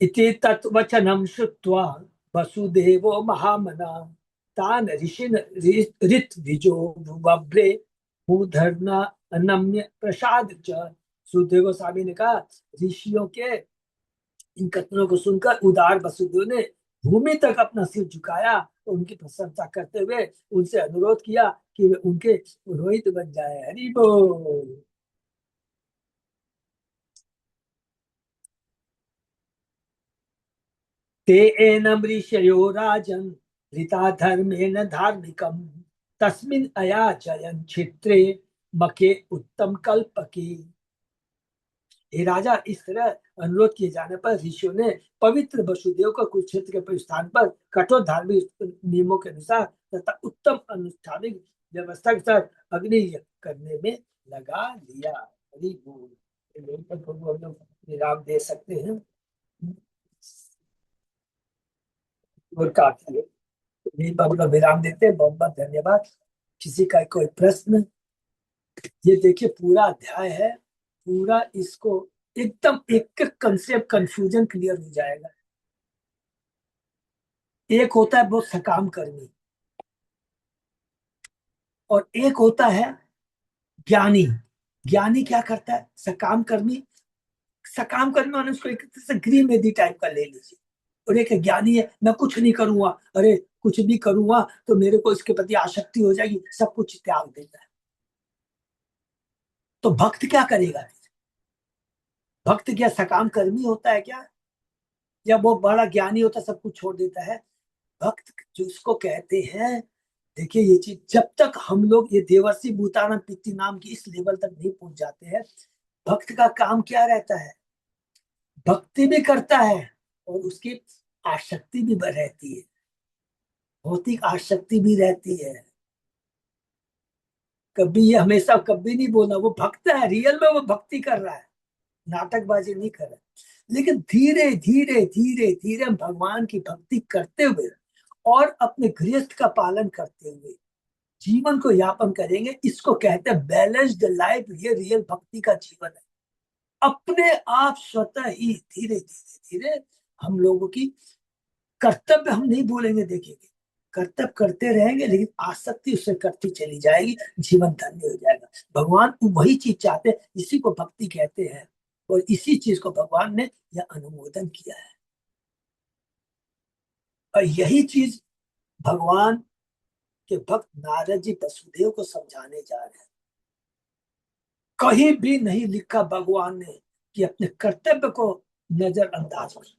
इति तत्वचनम श्रुत्वा वसुदेवो महामना तान ऋषिन ऋत्विजो बब्रे भूधर्ना अनम्य प्रसाद च। सुखदेव गोस्वामी ने कहा, ऋषियों के इन कथनों को सुनकर उदार वसुदेव ने भूमि तक अपना सिर झुकाया, तो उनकी प्रशंसा करते हुए उनसे अनुरोध किया कि वे उनके पुरोहित बन जाए। हरि बोल। ते एनम ऋषयो राजन ऋता धर्मेण धार्मिकम तस्मिन् अयाचयन क्षेत्रे मके उत्तम कल्पकी। हे राजा, इस तरह अनुरोध किए जाने पर ऋषियों ने पवित्र वसुदेव को कुरुक्षेत्र के स्थान पर कठोर धार्मिक नियमों के अनुसार तथा उत्तम अनुष्ठानिक व्यवस्था के साथ अग्नि यज्ञ करने में लगा लिया। हरि बोल। हम लोग विराम दे सकते हैं और काफी है। यही पर हम लोग विराम देते हैं। बहुत बहुत धन्यवाद। किसी का कोई प्रश्न? ये देखिए पूरा अध्याय है, पूरा इसको एकदम एक एक कंसेप्ट कंफ्यूजन क्लियर हो जाएगा। एक होता है बहुत सकाम कर्मी और एक होता है ज्ञानी। ज्ञानी क्या करता है? सकाम कर्मी। सकाम कर्मी माने उसको एक तरह से गृहमेधी टाइप का ले लीजिए। और एक ज्ञानी है, मैं कुछ नहीं करूंगा, अरे कुछ भी करूंगा तो मेरे को इसके प्रति आसक्ति हो जाएगी, सब कुछ त्याग देता है। तो भक्त क्या करेगा? भक्त क्या सकाम कर्मी होता है क्या? या वो बड़ा ज्ञानी होता, सब कुछ छोड़ देता है? भक्त जिसको कहते हैं, देखिए ये चीज जब तक हम लोग ये देवर्षि भूताना पितृ नाम की इस लेवल तक नहीं पहुंच जाते हैं, भक्त का काम क्या रहता है? भक्ति भी करता है और उसकी आसक्ति भी रहती है, भौतिक आसक्ति भी रहती है। कभी ये हमेशा कभी नहीं बोलना वो भक्त है, रियल में वो भक्ति कर रहा है, नाटकबाजी नहीं कर रहा है। लेकिन धीरे धीरे धीरे धीरे हम भगवान की भक्ति करते हुए और अपने गृहस्थ का पालन करते हुए जीवन को यापन करेंगे, इसको कहते हैं बैलेंस्ड लाइफ। ये रियल भक्ति का जीवन है। अपने आप स्वतः ही धीरे धीरे धीरे हम लोगों की कर्तव्य हम नहीं भूलेंगे, देखेंगे कर्तव्य करते रहेंगे, लेकिन आसक्ति उससे करती चली जाएगी, जीवन धन्य हो जाएगा। भगवान वही चीज चाहते हैं, इसी को भक्ति कहते हैं और इसी चीज को भगवान ने यह अनुमोदन किया है। और यही चीज भगवान के भक्त नारद जी वसुदेव को समझाने जा रहे हैं। कहीं भी नहीं लिखा भगवान ने कि अपने कर्तव्य को नजरअंदाज कर।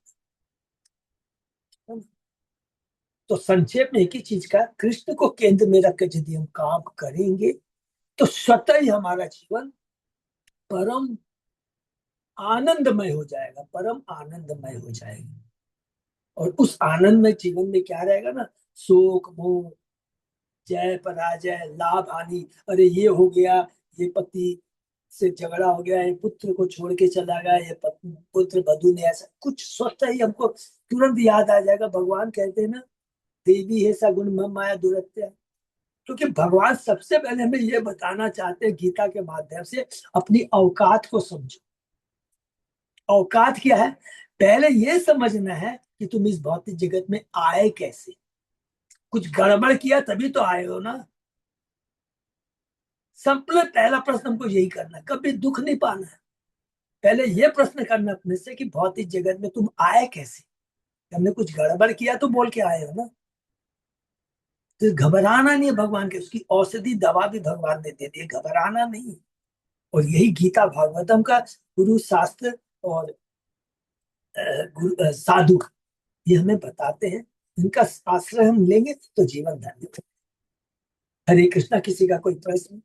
तो संक्षेप में एक ही चीज का, कृष्ण को केंद्र में रख के यदि हम काम करेंगे तो स्वतः ही हमारा जीवन परम आनंदमय हो जाएगा, परम आनंदमय हो जाएगा। और उस आनंद में जीवन में क्या रहेगा ना, शोक मोह, जय पराजय, लाभ हानि, अरे ये हो गया, ये पति से झगड़ा हो गया, ये पुत्र को छोड़ के चला गया, ये पुत्र वधु ने ऐसा कुछ, स्वतः ही हमको तुरंत याद आ जाएगा। भगवान कहते हैं ना, देवी है सा गुण मम माया दुरत्या। क्योंकि भगवान सबसे पहले हमें ये बताना चाहते हैं गीता के माध्यम से, अपनी औकात को समझो। औकात क्या है? पहले ये समझना है कि तुम इस भौतिक जगत में आए कैसे। कुछ गड़बड़ किया तभी तो आए हो ना। सबसे पहला प्रश्न हमको यही करना है, कभी दुख नहीं पाना है। पहले ये प्रश्न करना अपने से कि भौतिक जगत में तुम आए कैसे। हमने कुछ गड़बड़ किया तो बोल के आए हो ना। तो घबराना नहीं है भगवान के, उसकी औषधि दवा भी भगवान ने दे दी, घबराना नहीं। और यही गीता भागवतम का गुरु शास्त्र और साधु ये हमें बताते हैं। इनका आश्रय हम लेंगे तो जीवन धन्य। हरे कृष्णा। किसी का कोई प्रश्न?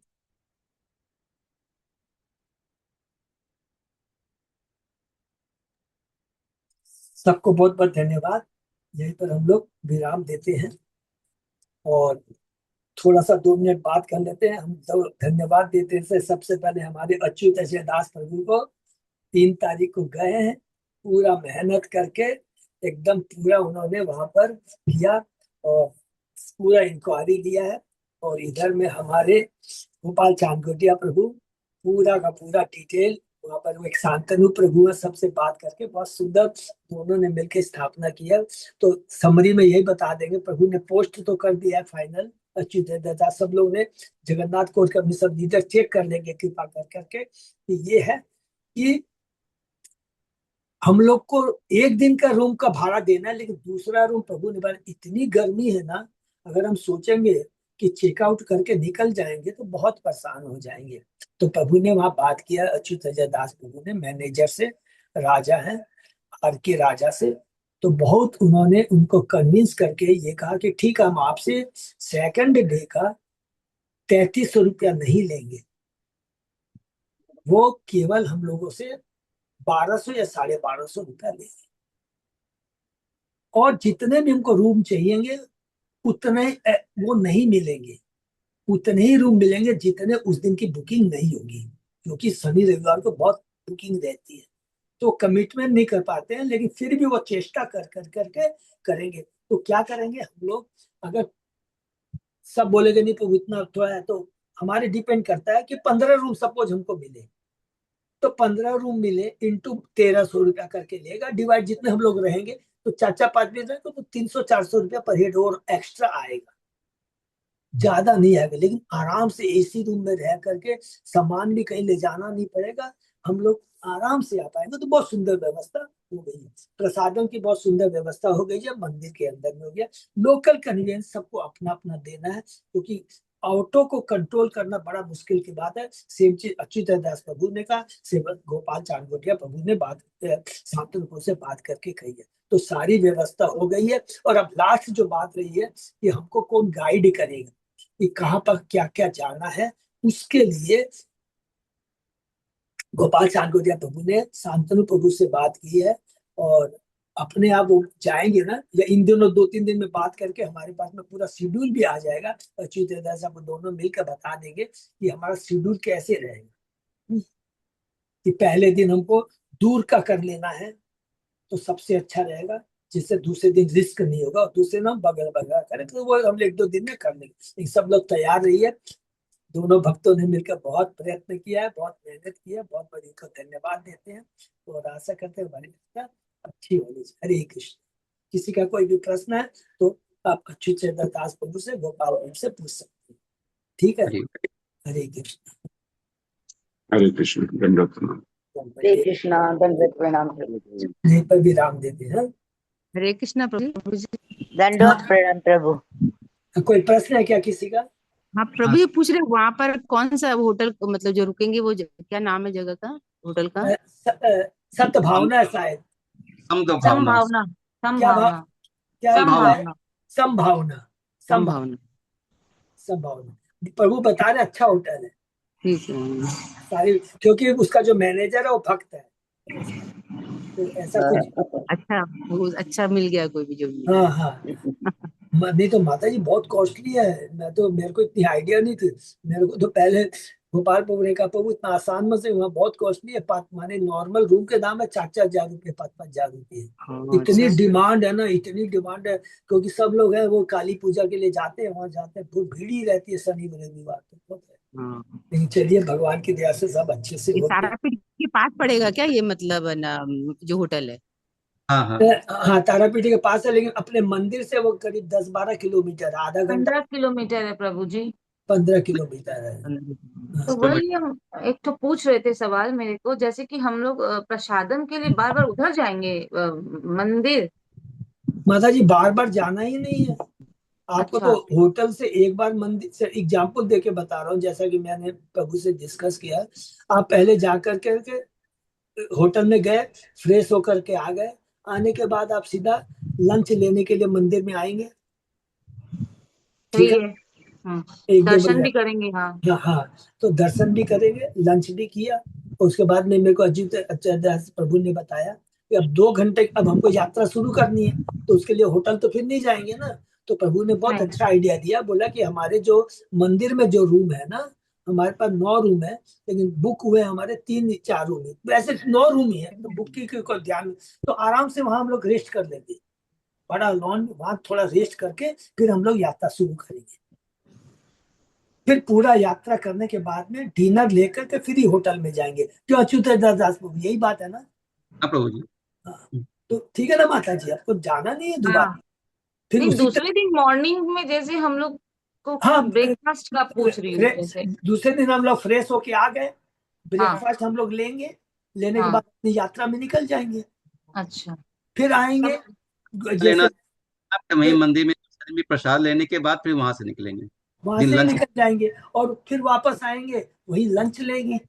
सबको बहुत बहुत धन्यवाद। यहीं पर हम लोग विराम देते हैं और थोड़ा सा 2 मिनट बात कर लेते हैं। हम तो धन्यवाद देते हैं सबसे पहले हमारे अच्युत अजय दास प्रभु को। 3 तारीख को गए हैं, पूरा मेहनत करके एकदम पूरा उन्होंने वहां पर किया और पूरा इंक्वायरी लिया है और इधर में हमारे गोपाल चांदगोटिया प्रभु पूरा का पूरा डिटेल, वहां पर वो एक शांतनु प्रभु है, सबसे बात करके बहुत सुंदर दोनों ने मिलकर स्थापना की है। तो समरी में यही बता देंगे, प्रभु ने पोस्ट तो कर दिया है फाइनल, अच्युत दत्ता सब लोग ने, जगन्नाथ कोर्ट के अपने सब लीडर चेक कर लेंगे कृपा कर करके कि ये है कि हम लोग को एक दिन का रूम का भाड़ा देना है, लेकिन दूसरा रूम प्रभु ने बोला इतनी गर्मी है ना, अगर हम सोचेंगे कि चेकआउट करके निकल जाएंगे तो बहुत परेशान हो जाएंगे। तो प्रभु ने वहां बात किया, अच्युत अजय दास प्रभु ने मैनेजर से, राजा है आर के राजा से, तो बहुत उन्होंने उनको कन्विंस करके ये कहा कि ठीक है हम आपसे सेकंड डे का 3300 रुपया नहीं लेंगे, वो केवल हम लोगों से 1200 या 1250 रुपया लेंगे, और जितने भी हमको रूम चाहिएंगे उतने वो नहीं मिलेंगे, उतने ही रूम मिलेंगे जितने उस दिन की बुकिंग नहीं होगी, क्योंकि शनि रविवार को बहुत बुकिंग रहती है, तो कमिटमेंट नहीं कर पाते हैं, लेकिन फिर भी वो चेष्टा कर कर करके करेंगे। तो क्या करेंगे हम लोग, अगर सब बोलेगे नहीं तो इतना थोड़ा है, तो हमारे डिपेंड करता है कि 15 रूम सपोज हमको मिले, तो 15 रूम मिले इंटू 1300 रुपया करके लेगा, डिवाइड जितने हम लोग रहेंगे, तो चार चार पांच भी रहेंगे तो 300-400 रुपया पर हेड और एक्स्ट्रा आएगा, ज्यादा नहीं आएगा, लेकिन आराम से एसी रूम में रह करके सामान भी कहीं ले जाना नहीं पड़ेगा, हम लोग आराम से आ पाएंगे। तो बहुत सुंदर व्यवस्था हो गई है, प्रसादों की बहुत सुंदर व्यवस्था हो गई है, मंदिर के अंदर में हो गया, लोकल कन्वीनियंस सबको अपना अपना देना है, क्योंकि ऑटो को कंट्रोल करना बड़ा मुश्किल की बात है। सेम चीज अच्युत दास प्रभु ने कहा, सेवक गोपाल चांदगोटिया प्रभु ने बात शांतनु से बात करके कही है। तो सारी व्यवस्था हो गई है, और अब लास्ट जो बात रही है कि हमको कौन गाइड करेगा कि कहाँ पर क्या क्या जाना है, उसके लिए गोपाल चांदगोटिया प्रभु ने शांतनु प्रभु से बात की है, और अपने आप वो जाएंगे ना, या इन दिनों 2-3 दिन में बात करके हमारे पास में पूरा शेड्यूल भी आ जाएगा, अच्युत दास साहब दोनों मिलकर बता देंगे कि हमारा शेड्यूल कैसे रहेगा, कि पहले दिन हमको दूर का कर लेना है तो सबसे अच्छा रहेगा, जिससे दूसरे दिन रिस्क नहीं होगा, और दूसरे दिन हम बगल बगल करें, तो वो हम 1-2 दिन में कर लेंगे, लेकिन सब लोग तैयार रहिए। दोनों भक्तों ने मिलकर बहुत प्रयत्न किया है, बहुत मेहनत की है, बहुत बड़ी को धन्यवाद देते हैं, और आशा करते हैं हमारी यात्रा अच्छी होनी चाहिए। हरे कृष्ण। किसी का कोई भी प्रश्न है तो आप अच्युत दास प्रभु से, गोपाल प्रभु से पूछ सकते हैं, ठीक है। हरे हरे कृष्ण। हरे कृष्ण, दंडवत प्रणाम। हरे कृष्णा, दंडवत प्रणाम प्रभु जी। यहीं पर विराम देते हैं। हरे कृष्णा प्रभु जी। दंडवत प्रणाम प्रभु। कोई प्रश्न है क्या किसी का? हाँ प्रभु ये पूछ रहे वहां पर कौन सा होटल मतलब जो रुकेंगे वो क्या नाम है जगह का, होटल का? सद्भावना है शायद। समभावना। संभावना, क्या भाव, संभावना, क्या भाव है? संभावना, संभावना, संभावना। संभावना प्रभु बता रहे अच्छा होटल है ठीक है। सारी, क्योंकि उसका जो मैनेजर है वो भक्त है, तो ऐसा कुछ। अच्छा वो अच्छा मिल गया कोई भी जो भी। हाँ हाँ, नहीं तो माता जी बहुत कॉस्टली है, मैं तो, मेरे को इतनी आइडिया नहीं थी, मेरे को तो पहले गोपाल प्रभु ने कहा प्रभु इतना आसान मत से, वहाँ बहुत कॉस्टली है, माने नॉर्मल रूम के दाम है 4-4 हजार रुपये, 5-5 हजार रुपये, हाँ, इतनी अच्छा। डिमांड है ना, इतनी डिमांड है, क्योंकि सब लोग हैं वो काली पूजा के लिए जाते हैं, वहां जाते हैं, बहुत भीड़ ही रहती है शनि रविवार तो बहुत है। हाँ। लेकिन चलिए भगवान की दया से सब अच्छे से ये हो गया। तारापीठ के पास पड़ेगा क्या ये मतलब ना जो होटल है? हाँ हाँ। हाँ तारापीठ के पास है, लेकिन अपने मंदिर से वो करीब 10-12 किलोमीटर, आधा घंटा 15 किलोमीटर है प्रभु जी। 15 किलोमीटर है। हाँ, तो वही हम एक तो पूछ रहे थे सवाल मेरे को, जैसे कि हम लोग प्रसादम के लिए बार बार उधर जाएंगे मंदिर। माता जी बार बार जाना ही नहीं है आपको, तो अच्छा, होटल से एक बार मंदिर से एग्जाम्पल देके बता रहा हूँ, जैसा कि मैंने प्रभु से डिस्कस किया, आप पहले जा करके के होटल में गए, फ्रेश होकर के आ गए, आने के बाद आप सीधा लंच लेने के लिए मंदिर में आएंगे, ठीक सही है, है। 1-2 बजे। दर्शन भी करेंगे, हाँ। हाँ हाँ, तो दर्शन भी करेंगे, लंच भी किया, उसके बाद में मेरे को अजीत आचार्य प्रभु ने बताया कि अब 2 घंटे, अब हमको यात्रा शुरू करनी है, तो उसके लिए होटल तो फिर नहीं जाएंगे ना, तो प्रभु ने बहुत नहीं, अच्छा आइडिया दिया, बोला कि हमारे जो मंदिर में जो रूम है ना, हमारे पास 9 रूम है, लेकिन बुक हुए हमारे 3-4 रूम है, वैसे 9 रूम ही है, तो बुक की कोई ध्यान नहीं, तो आराम से वहां हम लोग रेस्ट कर लेंगे, बड़ा लॉन वहां थोड़ा रेस्ट करके फिर हम लोग यात्रा शुरू करेंगे। फिर पूरा यात्रा करने के बाद में डिनर लेकर के फिर ही होटल में जाएंगे। क्यों अच्युत दास प्रभु, यही बात है ना? हाँ प्रभु जी। हाँ, तो ठीक है ना माता जी, आपको जाना नहीं है दोबारा? हाँ फिर नहीं, उसी दूसरे दिन मॉर्निंग में जैसे हम लोग को हाँ, ब्रेकफास्ट का पूछ रही हूँ जैसे। दूसरे दिन हम लोग फ्रेश होके आ गए, हाँ ब्रेकफास्ट हम लोग लेंगे, लेने के हाँ बाद अपनी यात्रा में निकल जाएंगे, अच्छा फिर आएंगे लेना जैसे आपके वहीं मंदिर में प्रसाद लेने के बाद फिर वहां से निकलेंगे। वहां दिन से लंच निकल जाएंगे और फिर वापस आएंगे, वही लंच लेंगे।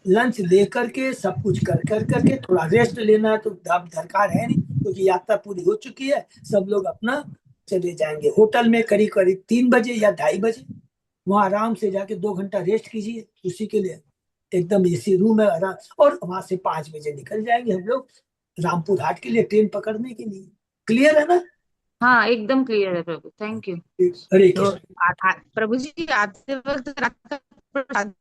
लंच लेकर के सब कुछ कर करके थोड़ा रेस्ट लेना है तो अब दरकार है नहीं, क्योंकि यात्रा पूरी हो चुकी है। सब लोग अपना चले जाएंगे होटल में करीब करीब 3 बजे या 2:30 बजे। वहां आराम से जाके 2 घंटा रेस्ट कीजिए, उसी के लिए एकदम एसी रूम है आराम। और वहां से 5 बजे निकल जाएंगे हम लोग रामपुर हाट के लिए ट्रेन पकड़ने के लिए। क्लियर है ना? हाँ एकदम क्लियर है प्रभु, थैंक यू। हरे तो कृष्ण। प्रभु जी आते वक्त रात का प्रसाद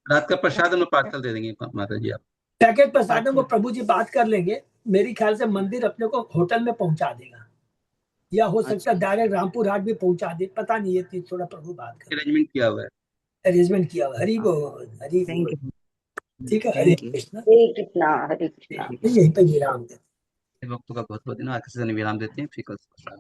रात का प्रसाद हम लोग पार्सल दे देंगे माता जी आप। पैकेट प्रसादम को पार्सल। प्रभु जी बात कर लेंगे, मेरे ख्याल से मंदिर अपने को होटल में पहुंचा देगा, या हो सकता है अच्छा डायरेक्ट रामपुर हाट भी पहुंचा दे, पता नहीं, ये चीज थोड़ा प्रभु बात कर अरेंजमेंट किया हुआ है। अरेंजमेंट किया हुआ। हरि बोल हरि थैंक बोल। यू, ठीक है, हरे थैंक यू। कृष्ण। हरे कृष्णा हरे कृष्णा। यहीं पे विराम दे। वक्तों का बहुत बहुत दिन आज से विराम देते हैं, फिर कल प्रसाद